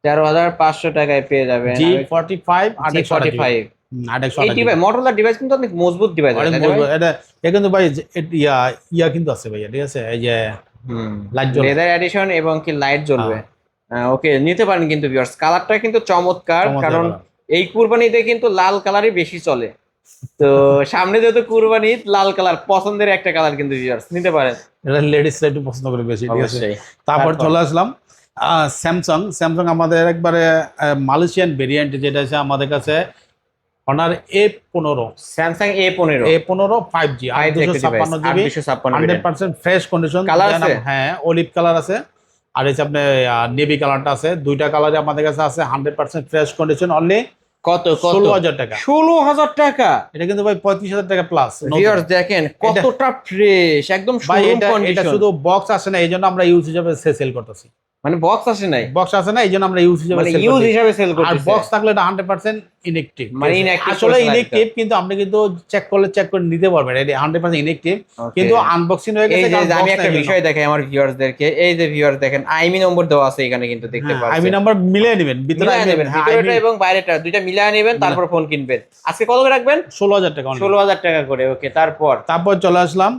Speaker 2: 13,500 টাকায় পেয়ে যাবেন
Speaker 1: G45 8/128 জিবি।
Speaker 2: G45।
Speaker 1: 8/128
Speaker 2: এই ডিভাইস মোটরোলা ডিভাইস কিন্তু অনেক মজবুত ডিভাইস
Speaker 1: অনেক মজবুত। এটা কিন্তু ভাই ইয়া কিন্তু আছে ভাইয়া, ঠিক আছে। এই যে লাইট জ্বলবে।
Speaker 2: লেদার এডিশন এবং কি লাইট জ্বলবে। ওকে, নিতে পারেন কিন্তু ভিউয়ার্স। কালারটা কিন্তু চমৎকার, কারণ এই কুরবানিতে কিন্তু লাল কালারই বেশি চলে। তো সামনে যেহেতু কুরবানি, লাল কালার পছন্দের একটা কালার কিন্তু ভিউয়ার্স, নিতে পারেন।
Speaker 1: এটা লেডিসরা একটু পছন্দ করে বেশি, ঠিক আছে।
Speaker 2: অবশ্যই।
Speaker 1: তারপর চলে আসলাম স্যামসাং আমাদের একবারে মালয়েশিয়ান ভেরিয়েন্ট, যেটা আছে আমাদের কাছে Honor A15
Speaker 2: Samsung A15
Speaker 1: 5G 8/256 GB 100% fresh condition.
Speaker 2: Colour আছে?
Speaker 1: হ্যাঁ, অলিভ কালার আছে, আর এই যে আপনার নেভি কালারটা আছে। দুইটা কালারে আমাদের কাছে আছে, 100% ফ্রেশ কন্ডিশন অনলি
Speaker 2: কত
Speaker 1: 16,000 টাকা।
Speaker 2: 16,000 টাকা।
Speaker 1: এটা কিন্তু ভাই 35,000 টাকা প্লাস।
Speaker 2: ভিউয়ার্স দেখেন কতটা ফ্রেশ, একদম
Speaker 1: ভাই
Speaker 2: শোরুম
Speaker 1: এটা
Speaker 2: কন্ডিশন।
Speaker 1: শুধু বক্স আসে না, এই জন্য আমরা ইউজ হিসাবে সেল করতেছি।
Speaker 2: মানে বক্স আসে নাই,
Speaker 1: বক্স আসে না, এই জন্য আমরা ইউজ হিসাবে
Speaker 2: মানে
Speaker 1: sell
Speaker 2: ইউজ
Speaker 1: করতেছি।
Speaker 2: হিসাবে সেল
Speaker 1: আর
Speaker 2: করতেছে।
Speaker 1: বক্স থাকলে এটা 100% ইনঅ্যাক্টিভ।
Speaker 2: মানে inactive
Speaker 1: আসলে
Speaker 2: করছে
Speaker 1: ইনঅ্যাক্টিভ, কিন্তু আপনি কিন্তু চেক করে নিতে পারবেন, এটা 100% ইনঅ্যাক্টিভ।
Speaker 2: Okay.
Speaker 1: কিন্তু আনবক্সিং হয়ে
Speaker 2: এই
Speaker 1: গেছে,
Speaker 2: যে
Speaker 1: কারণ
Speaker 2: আমি
Speaker 1: box
Speaker 2: একটা
Speaker 1: নাই
Speaker 2: বিষয় দেখাই আমার ভিউয়ার্সদেরকে। এই যে ভিউয়ার্স দেখেন আইমি নম্বর দেওয়া আছে এখানে কিন্তু দেখতে পাচ্ছেন।
Speaker 1: আইমি নাম্বার মিলিয়ে নেবেন, ভিতরে
Speaker 2: মিলায় নেবেন,
Speaker 1: হ্যাঁ,
Speaker 2: ভিতরেটা এবং বাইরেটা দুইটা মিলায় নেবেন, তারপর ফোন কিনবেন। আজকে কত করে রাখবেন?
Speaker 1: 16,000 টাকা only।
Speaker 2: 16,000 টাকা করে। ওকে,
Speaker 1: তারপর চলে আসলাম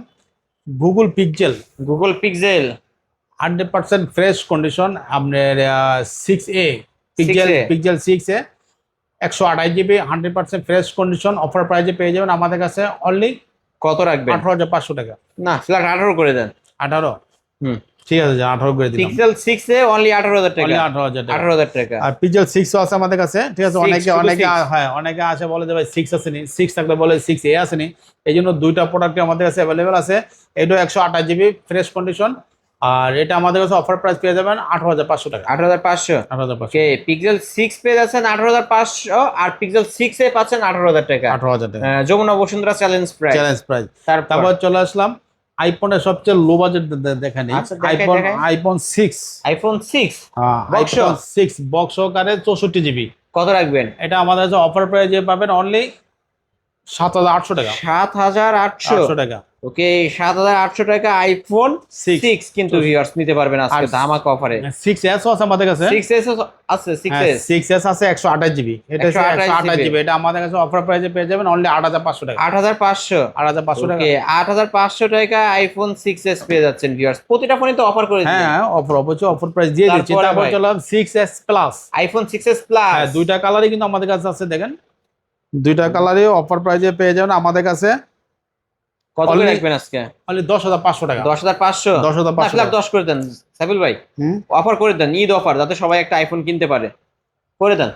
Speaker 1: Google Pixel
Speaker 2: Google Pixel
Speaker 1: 100% fresh condition আপনার 6A
Speaker 2: 6A
Speaker 1: Pixel 6A 128 GB 100% fresh condition. Offer প্রাইসে পেয়ে যাবেন আমাদের কাছে অনলি
Speaker 2: কত রাখবেন?
Speaker 1: 18,500 টাকা।
Speaker 2: না, ফ্ল্যাট 18 করে দেন।
Speaker 1: 18?
Speaker 2: হুম,
Speaker 1: ঠিক আছে, 18 করে দিলাম।
Speaker 2: পিক্সেল 6 এ অনলি 18,000 টাকা।
Speaker 1: Only 18,000 টাকা।
Speaker 2: 18,000 টাকা।
Speaker 1: আর পিক্সেল 6 আছে আমাদের কাছে, ঠিক আছে।
Speaker 2: 6,
Speaker 1: অনেকে
Speaker 2: শুধু
Speaker 1: অনেকে
Speaker 2: 6?
Speaker 1: হ্যাঁ, অনেকে আসে বলে যে ভাই 6 আসেনি, 6 থাকলে বলে 6A আসেনি। এই জন্য দুইটা প্রোডাক্ট আমাদের কাছে অ্যাভেলেবেল আছে। এটা 128 জিবি ফ্রেশ কন্ডিশন, আর এটা আমাদের কাছে অফার প্রাইস পেয়ে যাবেন 18,500 টাকা।
Speaker 2: 18,500।
Speaker 1: 18,500
Speaker 2: ওকে, পিক্সেল 6 পেয়ে যাচ্ছেন 18,500, আর পিক্সেল 6 এ পাচ্ছেন 18,000 টাকা।
Speaker 1: 18,000 টাকা
Speaker 2: Jamuna Bashundhara challenge price.
Speaker 1: Challenge price.
Speaker 2: তারপর
Speaker 1: তারপর চলে আসলাম আইফোনের সবচেয়ে লো বাজেট দেখেন,
Speaker 2: আচ্ছা, দেখাই,
Speaker 1: আইফোন
Speaker 2: দেখাই।
Speaker 1: IPhone 6
Speaker 2: iPhone 6 Box
Speaker 1: iPhone 6 box সহকারে 64 জিবি।
Speaker 2: কত রাখবেন?
Speaker 1: এটা আমাদের কাছে অফার প্রাইসে পাবেন অনলি 7,800 টাকা।
Speaker 2: 7,800
Speaker 1: টাকা।
Speaker 2: ওকে, 7,800 টাকা আইফোন 6 কিন্তু ভিউয়ার্স নিতে পারবেন আজকে ধামাকা অফারে।
Speaker 1: 6s আছে আমাদের কাছে।
Speaker 2: 6s আছে, 6s
Speaker 1: 6s আছে 128 জিবি। এটা 128 জিবি। এটা আমাদের কাছে অফার প্রাইসে পেয়ে যাবেন অনলি 8,500 টাকা।
Speaker 2: 8,500
Speaker 1: 8,500 টাকা।
Speaker 2: ওকে, 8,500 টাকা আইফোন 6s পেয়ে যাচ্ছেন ভিউয়ার্স। প্রতিটা ফোনে তো অফার করে দিবেন।
Speaker 1: হ্যাঁ, অফার অবশ্যই অফার প্রাইস দিয়ে দিচ্ছি।
Speaker 2: তারপরে
Speaker 1: তারপর
Speaker 2: ভাই?
Speaker 1: চললাম 6s plus.
Speaker 2: IPhone 6s plus.
Speaker 1: হ্যাঁ, দুইটা কালারই কিন্তু আমাদের কাছে আছে, দেখেন দুইটা কালারই অফার প্রাইসে পেয়ে যাবেন আমাদের কাছে
Speaker 2: কত করে
Speaker 1: Only-
Speaker 2: রাখবেন আজকে?
Speaker 1: অনলি 10,500 টাকা।
Speaker 2: 10,500।
Speaker 1: 10,500
Speaker 2: না, 10 করে দেন সাবিল ভাই, অফার করে দেন, ঈদ অফার, যাতে সবাই একটা আইফোন কিনতে পারে, করে দেন।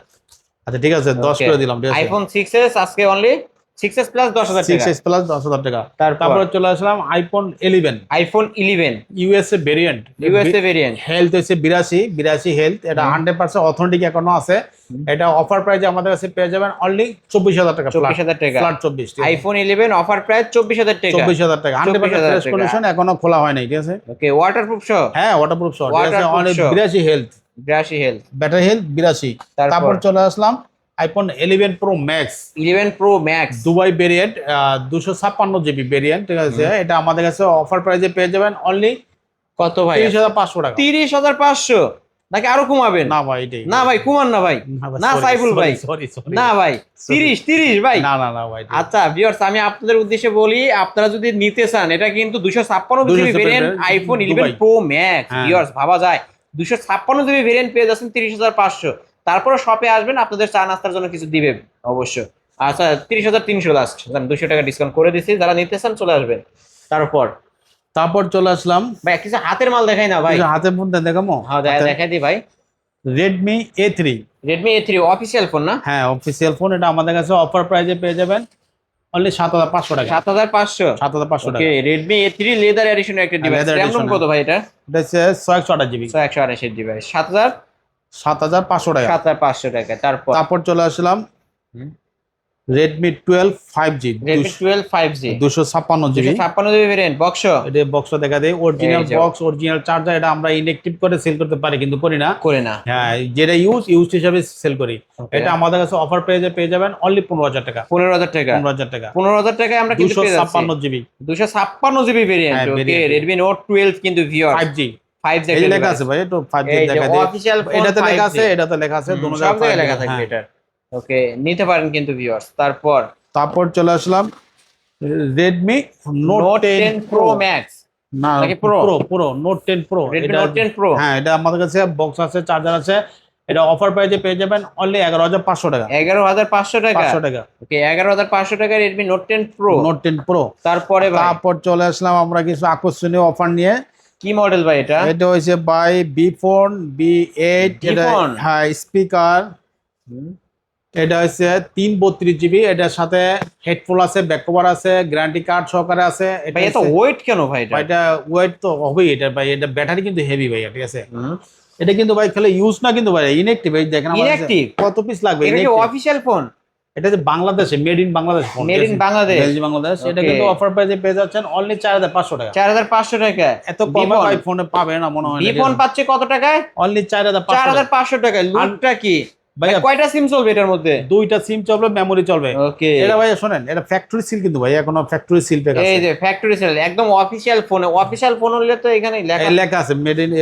Speaker 1: আচ্ছা ঠিক আছে, 10 করে দিলাম। ঠিক আছে,
Speaker 2: আইফোন 6s আজকে অনলি 6s প্লাস 10,000 টাকা।
Speaker 1: 6s প্লাস 10,000 টাকা।
Speaker 2: তারপর
Speaker 1: তারপরে চলে আসলাম iPhone 11
Speaker 2: iPhone 11
Speaker 1: USA variant.
Speaker 2: USA variant.
Speaker 1: Health হচ্ছে 82 হেলথ। এটা 100% অথেন্টিক এখনো আছে। এটা অফার প্রাইসে আমাদের কাছে পেয়ে যাবেন অনলি 24,000 টাকা।
Speaker 2: 24,000 টাকা।
Speaker 1: ফ্ল্যাট 24।
Speaker 2: আইফোন 11 অফার প্রাইস 24,000 টাকা।
Speaker 1: 24,000 টাকা। 100% ফ্রেশ
Speaker 2: 24,000
Speaker 1: কন্ডিশন, এখনো খোলা হয় নাই। ঠিক আছে,
Speaker 2: ওকে, ওয়াটারপ্রুফ সহ।
Speaker 1: হ্যাঁ ওয়াটারপ্রুফ সহ। ঠিক আছে,
Speaker 2: Waterproof
Speaker 1: অনেক
Speaker 2: সহ।
Speaker 1: 82 হেলথ,
Speaker 2: 82 হেলথ।
Speaker 1: Battery health 82। তারপর চলে আসলাম iPhone 11 Pro Max
Speaker 2: 11 Pro Max
Speaker 1: Dubai variant, 256 GB variant. ঠিক আছে, এটা আমাদের কাছে অফার প্রাইসে পেয়ে যাবেন অনলি
Speaker 2: কত ভাই?
Speaker 1: 30,500 টাকা।
Speaker 2: 30,500 নাকি আরো কমাবেন?
Speaker 1: না ভাই, এটাই।
Speaker 2: না ভাই, কমান না ভাই, না সাইফুল ভাই,
Speaker 1: সরি
Speaker 2: না ভাই, 30 ভাই।
Speaker 1: না না না ভাই,
Speaker 2: আচ্ছা ভিউয়ার্স, আমি আপনাদের উদ্দেশ্যে বলি, আপনারা যদি নিতে চান, এটা কিন্তু 256 GB variant iPhone 11 Pro max. Viewers, ভাবা যায় 256 জিবি ভেরিয়েন্ট পেয়ে যাচ্ছেন 30,500। তারপরে শপে আসবেন, আপনাদের চা নাস্তার জন্য কিছু দিবে অবশ্য। আচ্ছা, 30,300 লাস্ট, 200 টাকা ডিসকাউন্ট করে দিছি, যারা নিতে চান চলে আসবেন। তারপর
Speaker 1: চলে আসলাম
Speaker 2: ভাই কিছু হাতের মাল দেখাই না ভাই?
Speaker 1: হাতে ফোন দেখাবো।
Speaker 2: হ্যাঁ, দেখাই দিই ভাই।
Speaker 1: Redmi A3।
Speaker 2: Redmi A3 official phone না?
Speaker 1: হ্যাঁ, অফিসিয়াল ফোন। এটা আমাদের কাছে অফার প্রাইসে পেয়ে যাবেন অনলি 7,500 টাকা।
Speaker 2: 7,500।
Speaker 1: 7,500 টাকা।
Speaker 2: ওকে, রেডমি A3 লেদার এডিশন একটা ডিভাইস।
Speaker 1: leather
Speaker 2: র‍্যাম
Speaker 1: edition,
Speaker 2: কত ভাই এটা?
Speaker 1: এটা হচ্ছে 128 জিবি।
Speaker 2: 128 ডিভাইস 7,500
Speaker 1: টাকা।
Speaker 2: 7,500 টাকা।
Speaker 1: তারপর চলে আসলাম Redmi 12 5G।
Speaker 2: Redmi 12 5G
Speaker 1: 256 GB.
Speaker 2: 256 GB variant box.
Speaker 1: এটা বক্স দেখা দেয়, অরিজিনাল
Speaker 2: এই যে।
Speaker 1: Box, original charger. এটা আমরা ইনঅ্যাক্টিভ করে সেল করতে পারি, কিন্তু করি না।
Speaker 2: করে না।
Speaker 1: হ্যাঁ, যেটা ইউজ হিসাবে সেল করি। এটা আমাদের কাছে অফার পেয়ে যাবেন অনলি 15,000 টাকা।
Speaker 2: 15,000 টাকা।
Speaker 1: 15,000 টাকা।
Speaker 2: 15,000 টাকায় আমরা কিন্তু পেয়ে যাচ্ছি
Speaker 1: 256 জিবি।
Speaker 2: 256 GB variant.
Speaker 1: হ্যাঁ,
Speaker 2: ওকে,
Speaker 1: variant।
Speaker 2: রেডমি নোট 12 কিন্তু ভিউয়ার
Speaker 1: 5G
Speaker 2: 5G
Speaker 1: এই যে লেখা আছে ভাই, একটু 5G
Speaker 2: এই যে
Speaker 1: দেখা দেয়।
Speaker 2: অফিশিয়াল ফোন
Speaker 1: এটাতে লেখা
Speaker 2: 5G
Speaker 1: আছে, এটাতে লেখা আছে, দুটো
Speaker 2: সব জায়গায় লেখা থাকবে এটা। ওকে, নিতে পারেন কিন্তু ভিউয়ার্স।
Speaker 1: তারপর চলে আসলাম Redmi Note
Speaker 2: Note
Speaker 1: 10
Speaker 2: 10 Pro Max
Speaker 1: না,
Speaker 2: নাকি Pro?
Speaker 1: Pro Note 10 Pro.
Speaker 2: Redmi Note 10 Pro.
Speaker 1: হ্যাঁ, এটা আমাদের কাছে বক্স আছে, চার্জার আছে। এটা অফার প্রাইসে পেয়ে যাবেন অনলি 11,500 টাকা।
Speaker 2: 11,500 টাকা।
Speaker 1: 500 টাকা।
Speaker 2: ওকে, 11,500 টাকা Redmi Note 10 pro.
Speaker 1: Note 10 pro.
Speaker 2: তারপরে ভাই
Speaker 1: তারপর চলে আসলাম আমরা কিছু আকর্ষণীয় অফার নিয়ে।
Speaker 2: কি মডেল ভাই এটা?
Speaker 1: এটা হচ্ছে বাই B-Phone B8। এটা
Speaker 2: B-Phone?
Speaker 1: হ্যাঁ, স্পিকার। এটা হচ্ছে 332 জিবি। এটার সাথে হেডফোন আছে, ব্যাক কভার আছে, গ্যারান্টি কার্ড সহকারে আছে।
Speaker 2: ভাই এত ওয়েট কেন ভাই এটা?
Speaker 1: এটা ওয়েট তো হবেই। এটা ভাই, এটা ব্যাটারি কিন্তু হেভি ভাই। ঠিক আছে, এটা কিন্তু ভাই খেলে ইউজ না, কিন্তু ভাই ইনঅ্যাক্টিভ। এই দেখেন আমার কাছে
Speaker 2: Inactive?
Speaker 1: কত পিস লাগবে।
Speaker 2: এটা কি
Speaker 1: inactive।
Speaker 2: Official phone?
Speaker 1: এটা যে বাংলাদেশে made in Bangladesh phone.
Speaker 2: Made in Bangladesh?
Speaker 1: Made in Bangladesh. এটা
Speaker 2: Okay.
Speaker 1: কিন্তু অফার প্রাইসে পেয়ে যাচ্ছেন অনলি 4,500 টাকা।
Speaker 2: 4,500 টাকা।
Speaker 1: এত কমে ভাই ফোনে পাবে না মনে হয়।
Speaker 2: বি ফোন পাচ্ছে কত টাকায়?
Speaker 1: অনলি 4,500 টাকা।
Speaker 2: 4,500 টাকায়। লুকটা কি
Speaker 1: ভাই?
Speaker 2: কয়টা সিম চলবে এটার মধ্যে?
Speaker 1: দুইটা সিম চলবে, মেমোরি চলবে।
Speaker 2: ওকে,
Speaker 1: এটা ভাই শুনেন, এটা ফ্যাক্টরি সিল কিন্তু ভাই, এখনো ফ্যাক্টরি সিল প্যাক আছে।
Speaker 2: এই যে ফ্যাক্টরি সেল, একদম অফিশিয়াল ফোন। অফিশিয়াল ফোন হলে তো এখানে লেখা
Speaker 1: লেখা আছে মেড ইন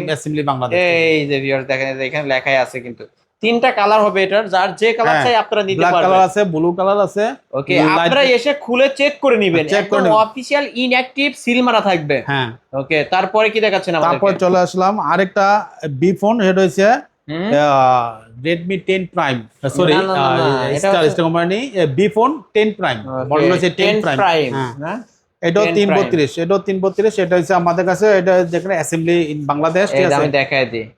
Speaker 1: অ্যাসেম্বলি বাংলাদেশ।
Speaker 2: এই যে ভিউয়ার্স দেখেন, এই যে এখানে লেখাই আছে কিন্তু। তিনটা কালার হবে এটার, যার যে কালার
Speaker 1: হ্যাঁ,
Speaker 2: চাই আপনারা নিতে
Speaker 1: ব্ল্যাক
Speaker 2: পারবেন।
Speaker 1: কালার আছে, ব্লু কালার আছে।
Speaker 2: ওকে,
Speaker 1: light-
Speaker 2: আপনারা এসে খুলে চেক করে নেবেন।
Speaker 1: Check করে
Speaker 2: একদম
Speaker 1: নেবেন।
Speaker 2: অফিশিয়াল ইনঅ্যাক্টিভ সিল মারা থাকবে।
Speaker 1: হ্যাঁ।
Speaker 2: ওকে, তারপরে কি দেখাচ্ছেন
Speaker 1: তারপর
Speaker 2: আমাদেরকে?
Speaker 1: চলে আসলাম আরেকটা বি ফোন। সেটা হচ্ছে
Speaker 2: হুম?
Speaker 1: Redmi 10 prime. সরি,
Speaker 2: না, না, না, না, এটা
Speaker 1: স্টার
Speaker 2: হচ্ছে-
Speaker 1: company B phone 10 prime.
Speaker 2: Okay,
Speaker 1: model হচ্ছে 10 প্রাইম।
Speaker 2: না?
Speaker 1: এটাও
Speaker 2: 10
Speaker 1: 332। এটাও 332। এটা হচ্ছে আমাদের কাছে, এটা যেখানে অ্যাসেম্বলি ইন বাংলাদেশ। ঠিক
Speaker 2: এই যে
Speaker 1: আছে,
Speaker 2: আমি দেখাই দিই।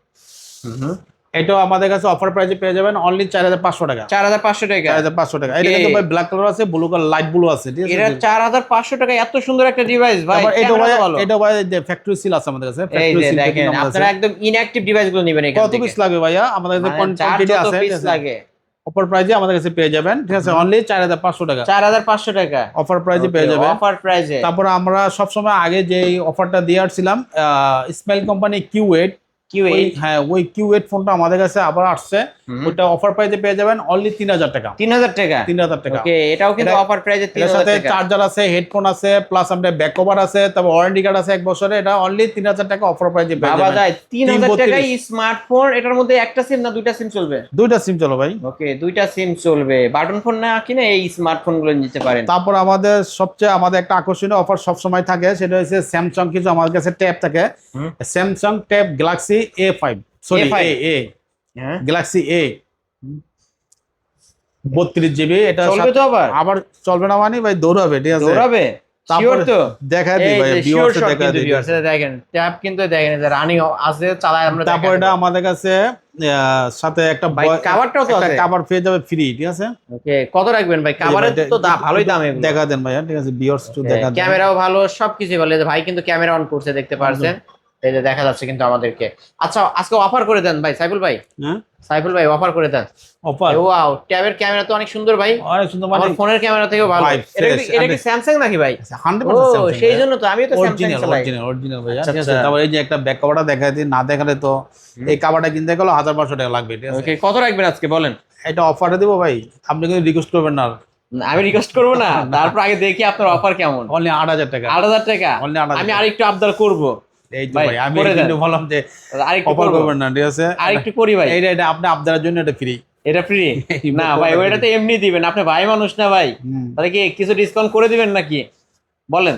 Speaker 1: এটাও আমাদের কাছে অফার প্রাইসে পেয়ে যাবেন অনলি 4500 টাকা।
Speaker 2: 4500 টাকা।
Speaker 1: 4500 টাকা। এটা কিন্তু ভাই ব্ল্যাক কালার আছে, ব্লু কালার, লাইট ব্লু আছে, ঠিক আছে?
Speaker 2: এটা 4500 টাকা, এত সুন্দর একটা ডিভাইস ভাই।
Speaker 1: এটা ভাই, এটা ভাই ফ্যাক্টরি সিল আছে আমাদের কাছে,
Speaker 2: এই
Speaker 1: ফ্যাক্টরি
Speaker 2: যে
Speaker 1: সিল
Speaker 2: দেখেন, আপনারা একদম ইনঅ্যাকটিভ ডিভাইস গুলো নেবেন এখান
Speaker 1: কত
Speaker 2: থেকে।
Speaker 1: পিস লাগবে ভাইয়া? আমাদের কাছে কোয়ান্টিটি আছে, ঠিক
Speaker 2: পিস
Speaker 1: আছে?
Speaker 2: লাগে।
Speaker 1: অফার প্রাইসে আমাদের কাছে পেয়ে যাবেন, ঠিক আছে? অনলি 4500 টাকা।
Speaker 2: 4500 টাকা
Speaker 1: অফার প্রাইসে পেয়ে যাবেন।
Speaker 2: অফার প্রাইসে।
Speaker 1: তারপর আমরা সব সময় আগে যে অফারটা দিয়ে আসছিলাম, স্মাইল কোম্পানি Q8, হ্যাঁ ওই Q8 ফোনটা আমাদের কাছে আবার আসছে। ওটা অফার প্রাইসে পেয়ে যাবেন অনলি 3000 টাকা।
Speaker 2: 3000 টাকা।
Speaker 1: 3000 টাকা।
Speaker 2: ওকে, এটাও কিন্তু অফার প্রাইসে
Speaker 1: এর
Speaker 2: 3000
Speaker 1: সাথে
Speaker 2: টাকা।
Speaker 1: চার্জার আছে, হেডফোন আছে, প্লাস আপনার ব্যাক কভার আছে, তারপর ওয়ারেন্টি কার্ড আছে 1 বছরের। এটা অনলি 3000 টাকা অফার প্রাইসে পেয়ে যাবেন।
Speaker 2: বাবা যায় 3000 টাকায় স্মার্টফোন। এটার মধ্যে একটা সিম না দুইটা সিম চলবে?
Speaker 1: দুইটা সিম চলো ভাই।
Speaker 2: ওকে, দুইটা সিম চলবে। বাটন ফোন না কিনে এই স্মার্টফোন গুলো নিতে পারেন।
Speaker 1: তারপর আমাদের একটা আকর্ষণীয় অফার সব সময় থাকে, সেটা হচ্ছে স্যামসাং কিছু আমাদের কাছে ট্যাব থাকে। Samsung tab Galaxy A5, sorry A
Speaker 2: হ্যাঁ,
Speaker 1: গ্যালাক্সি A 32 জিবি। এটা
Speaker 2: চলবে তো
Speaker 1: আবার চলবে না মানে ভাই, দৌড়াবে, ঠিক আছে?
Speaker 2: দৌড়াবে শিওর তো?
Speaker 1: দেখাই দিই ভাই, ভিউয়ার্স দেখাই দিই।
Speaker 2: দেখেন ট্যাব কিন্তু দেখেন যে রানিং আছে, চালায় আমরা।
Speaker 1: তারপর এটা আমাদের কাছে সাথে একটা
Speaker 2: কভারটাও তো আছে,
Speaker 1: কভার পেয়ে যাবে ফ্রি, ঠিক আছে?
Speaker 2: ওকে, কত রাখবেন ভাই? কভারের তো ভালোই দাম। এগুলো
Speaker 1: দেখা দেন ভাই, ঠিক আছে? ভিউয়ার্স একটু দেখা দেন।
Speaker 2: ক্যামেরাও ভালো, সবকিছু ভালো। ভাই কিন্তু ক্যামেরা অন করছে, দেখতে পারছেন, এই যে দেখা যাচ্ছে কিন্তু আমাদেরকে। আচ্ছা, আজকে অফার করে দেন ভাই সাইফুল ভাই।
Speaker 1: হ্যাঁ
Speaker 2: সাইফুল ভাই অফার করে দেন।
Speaker 1: অফার।
Speaker 2: ওয়াও, ট্যাবের ক্যামেরা তো অনেক সুন্দর ভাই,
Speaker 1: অনেক সুন্দর।
Speaker 2: আমার ফোনের ক্যামেরা থেকেও ভালো। এটা কি স্যামসাং নাকি ভাই?
Speaker 1: 100%
Speaker 2: ও, সেই জন্য তো আমিও তো স্যামসাং চালাই।
Speaker 1: অরিজিনাল ভাই,
Speaker 2: আচ্ছা,
Speaker 1: ঠিক আছে? তারপর এই যে একটা ব্যাক কভারটা দেখাই দিই, না দেখালে তো এই কভারটা কিনতে গেলে 1500 টাকা লাগবে, ঠিক আছে?
Speaker 2: ওকে, কত রাখবেন আজকে বলেন?
Speaker 1: এটা অফারে দিব ভাই, আপনি কিন্তু রিকোয়েস্ট করবেন না।
Speaker 2: আমি রিকোয়েস্ট করবো না, তারপর আগে দেখি আপনার অফার কেমন।
Speaker 1: অনলি 8000 টাকা।
Speaker 2: 8000 টাকা।
Speaker 1: Only 8000
Speaker 2: আমি আরেকটু আবদার করব।
Speaker 1: এই তো ভাই, আমি কিন্তু বললাম যে
Speaker 2: আরেকটু
Speaker 1: অফার করবেন না, ঠিক আছে?
Speaker 2: আরেকটু করি ভাই।
Speaker 1: এটা আপনি আপনাদের জন্য এটা ফ্রি।
Speaker 2: এটা ফ্রি না ভাই, ওইটা তো এমনি দিবেন। আপনি ভাই মানুষ না ভাই, তাহলে কি কিছু ডিসকাউন্ট করে দিবেন নাকি বলেন?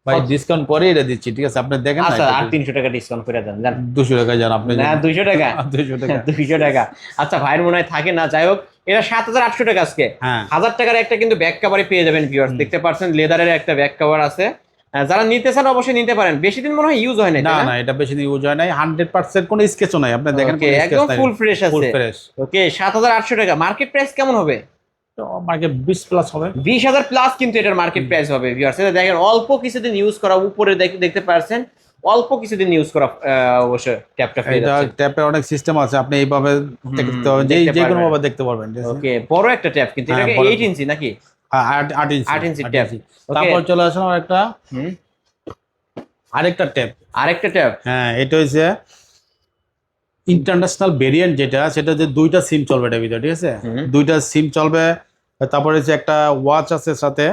Speaker 1: ভাই ডিসকাউন্ট করে এটা দিচ্ছি, ঠিক আছে? আপনি দেখেন না।
Speaker 2: আচ্ছা, আর 300 টাকা ডিসকাউন্ট করে দেন, জান।
Speaker 1: 200 টাকা জান আপনি।
Speaker 2: না 200 টাকা।
Speaker 1: 200 টাকা।
Speaker 2: 200 টাকা। আচ্ছা, ভাইয়ের মনে হয় থাকে না, যাই হোক। এটা 7800 টাকা আজকে।
Speaker 1: হ্যাঁ,
Speaker 2: 1000 টাকার একটা কিন্তু ব্যাক কভারে পেয়ে যাবেন ভিউয়ার্স, দেখতে পাচ্ছেন লেদারের একটা ব্যাক কভার আছে। যারা নিতে চান অবশ্যই নিতে পারেন। বেশি দিন মনে হয় ইউজ হয় না।
Speaker 1: না না, এটা বেশি দিন ইউজ হয় নাই। 100% কোনো স্কেচও নাই, আপনি দেখেন।
Speaker 2: একদম ফুল ফ্রেশ আছে।
Speaker 1: Full fresh.
Speaker 2: ওকে, 7800 টাকা। মার্কেট প্রাইস কেমন হবে?
Speaker 1: তো মার্কেট 20 প্লাস হবে।
Speaker 2: 20000 প্লাস কিন্তু এটার মার্কেট প্রাইস হবে ভিউয়ার্স। এটা দেখেন, অল্প কিছুদিন ইউজ করা, উপরে দেখতে পারছেন অল্প কিছুদিন ইউজ করা। অবশ্যই ট্যাপটা পেয়ে
Speaker 1: এটা
Speaker 2: যাচ্ছে।
Speaker 1: ট্যাপের অনেক সিস্টেম আছে, আপনি এইভাবে দেখতে পারবেন, যে কোনো ভাবে দেখতে পারবেন, ঠিক আছে?
Speaker 2: ওকে, বড় একটা ট্যাপ কিন্তু। এটা 8 ইঞ্চি নাকি?
Speaker 1: 8 ইঞ্চি।
Speaker 2: 8 ইঞ্চি ট্যাপ।
Speaker 1: তারপর চলে আসলাম আরেকটা ট্যাপ। হ্যাঁ, এটা হচ্ছে ইন্টারন্যাশনাল ভেরিয়েন্ট, সেটা যে দুইটা সিম চলবে এটার ভিতরে, ঠিক আছে? দুইটা সিম চলবে। তারপরে হচ্ছে একটা ওয়াচ আছে সাথে।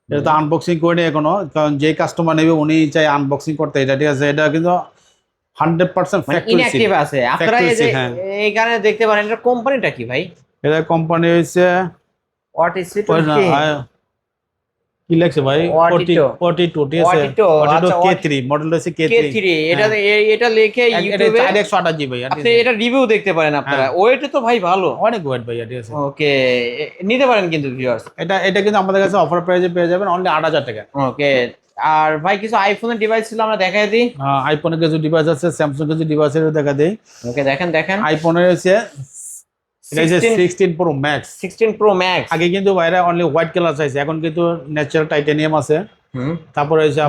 Speaker 1: এটা তো আনবক্সিং করিনি এখনো, কারণ যে কাস্টমার নেবে উনি চাই আনবক্সিং করতে, এটা, ঠিক আছে? এটা কিন্তু 100% ফ্যাক্টরি
Speaker 2: ইনঅ্যাকটিভ আছে। আপনারা এই যে এইখানে দেখতে পারেন, এটা কোম্পানিটা কি ভাই?
Speaker 1: এটা কোম্পানি হচ্ছে
Speaker 2: হোয়াট ইজ ইট?
Speaker 1: কি লাগছে ভাই? 42, ঠিক আছে? 42 K3 মডেল হচ্ছে K3।
Speaker 2: এটা লিখে ইউটিউবে
Speaker 1: 4128 জিবি ভাই।
Speaker 2: আপনি এটা রিভিউ দেখতে পারেন আপনারা। ওয়েট তো ভাই ভালো,
Speaker 1: অনেক ওয়েট ভাই, ঠিক আছে?
Speaker 2: ওকে, নিতে পারেন কিন্তু ভিউয়ার্স।
Speaker 1: এটা কিন্তু আমাদের কাছে অফার প্রাইসে পেয়ে যাবেন অনলি 8000 টাকা।
Speaker 2: ওকে, আর ভাই কিছু আইফোনের ডিভাইস ছিল, আমরা দেখাই দিই।
Speaker 1: আইফোনের কিছু ডিভাইস আছে, স্যামসাং কিছু ডিভাইস আছে, দেখা দেই।
Speaker 2: ওকে, দেখেন। আইফোনের
Speaker 1: হচ্ছে 16 প্রো ম্যাক্স।
Speaker 2: 16 pro max.
Speaker 1: আগে কিন্তু বাইরে অনলি হোয়াইট কালার চাইছে, এখন কিন্তু ন্যাচারাল টাইটানিয়াম আছে। তারপরে হচ্ছে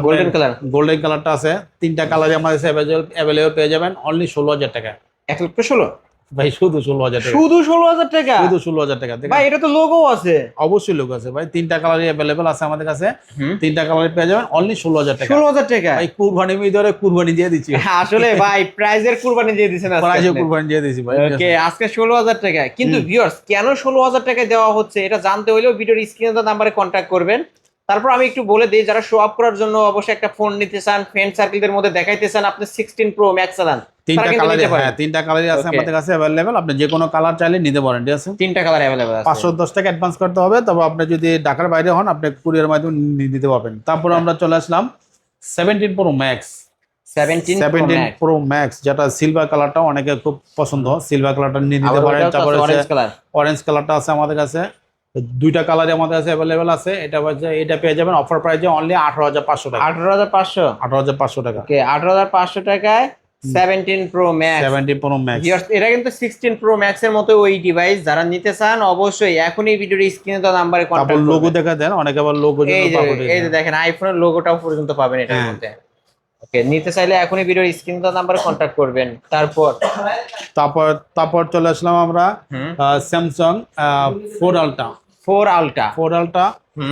Speaker 1: গোল্ডেন কালারটা আছে। 3টা কালারে আমাদের কাছে অ্যাভেলেবল পেয়ে যাবেন অনলি 16000 টাকা।
Speaker 2: 1,16,000
Speaker 1: ভাই, শুধু 16000 টাকা।
Speaker 2: শুধু 16000 টাকা?
Speaker 1: শুধু 16000 টাকা।
Speaker 2: ভাই, এটা তো লোগো আছে।
Speaker 1: অবশ্যই লোগো আছে ভাই, 3টা কালারই অ্যাভেলেবল আছে আমাদের কাছে। 3টা কালারে পেয়ে যাবেন অনলি 16000 টাকা।
Speaker 2: 16000 টাকা
Speaker 1: ভাই, কুরবানি ধরে কুরবানি দিয়ে দিচ্ছি।
Speaker 2: আসলে ভাই, প্রাইজের কুরবানি দিয়ে দিছেন আজকে।
Speaker 1: প্রাইজে কুরবানি দিয়ে দিছি ভাই।
Speaker 2: ওকে, আজকে 16000 টাকা। কিন্তু ভিউয়ার্স, কেন 16000 টাকা দেওয়া হচ্ছে এটা জানতে হলেও ভিডিওর স্ক্রিনে দেওয়া নাম্বারে কন্টাক্ট করবেন। তারপর আমি একটু বলে দিই, যারা শো আপ করার জন্য অবশ্যই একটা ফোন নিতে চান, ফ্রেন্ড সার্কেলদের মধ্যে দেখাইতে চান, আপনি 16 প্রো ম্যাক্স চালান,
Speaker 1: 3টা কালারই আছে আমাদের কাছে অ্যাভেলেবল। আপনি যে কোনো কালার চাইলে নিতে পারেন, ঠিক আছে?
Speaker 2: 3টা কালার অ্যাভেলেবল আছে।
Speaker 1: 510 টাকা অ্যাডভান্স করতে হবে। তবে আপনি যদি ঢাকার বাইরে হন, আপনি কুরিয়ার মাধ্যমে নিতে পারবেন। তারপর আমরা চলে আসলাম 17 প্রো ম্যাক্স। 17 প্রো ম্যাক্স, যেটা সিলভার কালারটা অনেকে খুব পছন্দ, সিলভার কালারটা নিয়ে নিতে পারেন। তারপরে অরেঞ্জ কালারটা আছে আমাদের কাছে। 2টা কালারই আমাদের কাছে অ্যাভেলেবল আছে। এটা পেয়ে যাবেন অফার প্রাইসে অনলি 18500 টাকা।
Speaker 2: 18500
Speaker 1: 18500 টাকা।
Speaker 2: ওকে, 18500 টাকায় 17 প্রো ম্যাক্স
Speaker 1: 17 প্রো ম্যাক্স।
Speaker 2: এটা কিন্তু 16 প্রো ম্যাক্স এর মতো ওই ডিভাইস, যারা নিতে চান অবশ্যই এখনই ভিডিওর স্ক্রিনে দেওয়া নাম্বারে
Speaker 1: তারপর
Speaker 2: কন্টাক্ট
Speaker 1: লোগো
Speaker 2: করবেন।
Speaker 1: দেখা দেন, অনেকে আবার লোগো
Speaker 2: এই যে দেখেন আইফোনের লোগোটাও পর্যন্ত পাবেন এটার
Speaker 1: হ্যাঁ।
Speaker 2: মধ্যে। ওকে, নিতে চাইলে এখনই ভিডিওর স্ক্রিনে দেওয়া নাম্বারে কন্টাক্ট করবেন। তারপর
Speaker 1: তারপর চলে আসলাম আমরা স্যামসাং 4 আলট্রা
Speaker 2: 4 আলট্রা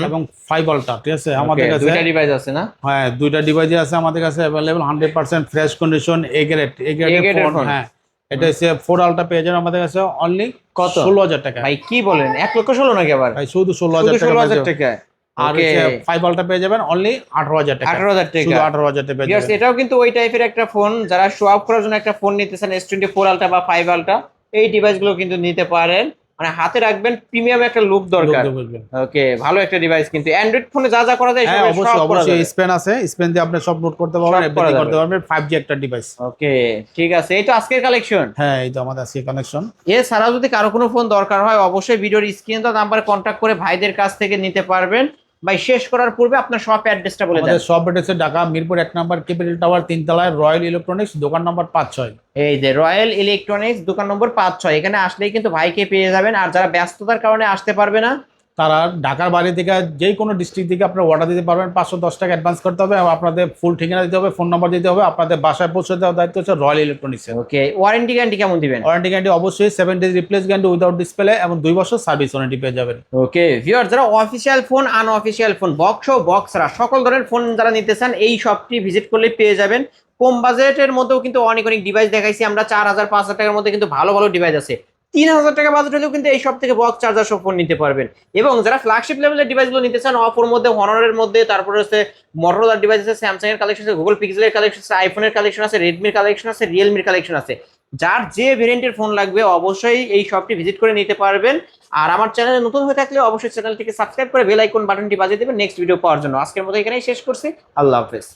Speaker 1: এবং 5 আলট্রা, ঠিক আছে আমাদের কাছে
Speaker 2: দুইটা ডিভাইস আছে না?
Speaker 1: হ্যাঁ, দুইটা ডিভাইসই আছে আমাদের কাছে available, 100% fresh condition, A grade
Speaker 2: A-grade
Speaker 1: phone. হ্যাঁ, এটা হচ্ছে 4 আলট্রা পেয়ে যাবেন আমাদের কাছে অনলি
Speaker 2: কত?
Speaker 1: 16,000 টাকা।
Speaker 2: ভাই কি বলেন, 1,16,000 নাকি আবার?
Speaker 1: ভাই শুধু 16,000 টাকা
Speaker 2: 16,000
Speaker 1: পেয়ে যাবেন।
Speaker 2: টাকা।
Speaker 1: আর হচ্ছে 5 আলট্রা পেয়ে যাবেন অনলি 18,000 টাকা।
Speaker 2: 18,000 টাকা।
Speaker 1: শুধু 18,000 টাকা পেয়ে
Speaker 2: Viewers,
Speaker 1: যাবেন।
Speaker 2: এটাও কিন্তু ওই টাইপের একটা ফোন, যারা শো অফ করার জন্য একটা ফোন নিতে চান S24 আলট্রা বা 5 আলট্রা, এই ডিভাইসগুলো কিন্তু নিতে পারেন। মানে হাতে রাখবেন, প্রিমিয়াম একটা লুক দরকার।
Speaker 1: লোকদের বুঝবেন।
Speaker 2: ওকে, ভালো একটা ডিভাইস কিন্তু অ্যান্ড্রয়েড ফোনে যা যা করা যায়
Speaker 1: হ্যাঁ,
Speaker 2: সব
Speaker 1: অবশ্যই
Speaker 2: করা
Speaker 1: অবশ্যই
Speaker 2: যাবে।
Speaker 1: স্পেন আছে, স্পেন দিয়ে আপনি সব নোট করতে পারবেন,
Speaker 2: সব করা
Speaker 1: এভরিথিং
Speaker 2: যাবে।
Speaker 1: করতে পারবেন। 5G একটা ডিভাইস।
Speaker 2: ওকে, ঠিক আছে, এই তো আজকের কালেকশন।
Speaker 1: হ্যাঁ, এই তো আমাদের আজকে কানেকশন।
Speaker 2: এছাড়া যদি কারো কোনো ফোন দরকার হয় অবশ্যই ভিডিওর স্ক্রিনে দেওয়া নাম্বারে কন্ট্যাক্ট করে ভাইদের কাছ থেকে নিতে পারবেন। ভাই শেষ করার পূর্বে আপনার শপ অ্যাড্রেসটা বলে দেন।
Speaker 1: আমাদের শপ অ্যাড্রেস ঢাকা মিরপুর 1 নম্বর ক্যাপিটাল টাওয়ার 3 তলায় রয়্যাল ইলেকট্রনিক্স, দোকান নম্বর 5-6।
Speaker 2: এই যে রয়্যাল ইলেকট্রনিক্স দোকান নম্বর 5-6, এখানে আসলেই কিন্তু ভাইকে পেয়ে যাবেন। আর যারা ব্যস্ততার কারণে আসতে পারবে না,
Speaker 1: তারা ঢাকার বাইরে থেকে যে কোনো ডিস্ট্রিক্ট থেকে আপনার অর্ডার দিতে পারবেন। 510 টাকা অ্যাডভান্স করতে হবে এবং আপনাদের ফুল ঠিকানা দিতে হবে, ফোন নাম্বার দিতে হবে। আপনাদের বাসায় পৌঁছে দেওয়ার দায়িত্ব হচ্ছে রয়্যাল ইলেকট্রনিক্সের।
Speaker 2: ওকে, ওয়ারেন্টি গ্যারান্টি কেমন দিবেন?
Speaker 1: ওয়ারেন্টি গ্যারান্টি অবশ্যই 7 days replace guarantee without display এবং 2 বছর সার্ভিস ওয়ারেন্টি পেয়ে যাবেন।
Speaker 2: ওকে ভিউয়ার, যারা official phone, unofficial phone, box ও বক্সরা সকল ধরনের ফোন যারা নিতে চান এই শপটি ভিজিট করলে পেয়ে যাবেন। কম বাজেটের মধ্যেও কিন্তু অনেক ডিভাইস দেখাইছি আমরা। 4,000-5,000 টাকার মধ্যে কিন্তু ভালো ভালো ডিভাইস আছে। 3,000 টাকা বাজেট হলেও কিন্তু এই সব থেকে বক্স চার্জার সব ফোন নিতে পারবেন। এবং যারা ফ্ল্যাগশিপ লেভেলের ডিভাইসগুলো নিতে চান, অপোর মধ্যে, হনরের মধ্যে, তারপরে হচ্ছে মোটরোলার ডিভাইস আছে, স্যামসাং এর কালেকশন আছে, গুগল পিক্সেলের কালেকশন আছে, আইফোনের কালেকশন আছে, রেডমির কালেকশন আছে, রিয়েলমির কালেকশন আছে। যার যে ভেরিয়েন্টের ফোন লাগবে অবশ্যই এই শপটি ভিজিট করে নিতে পারবেন। আর আমার চ্যানেলে নতুন হয়ে থাকলে অবশ্যই চ্যানেলটিকে সাবস্ক্রাইব করে বেল আইকন বাটনটি বাজিয়ে দেবেন নেক্সট ভিডিও পাওয়ার জন্য। আজকের মতো এখানেই শেষ করছি। আল্লাহ হাফেজ।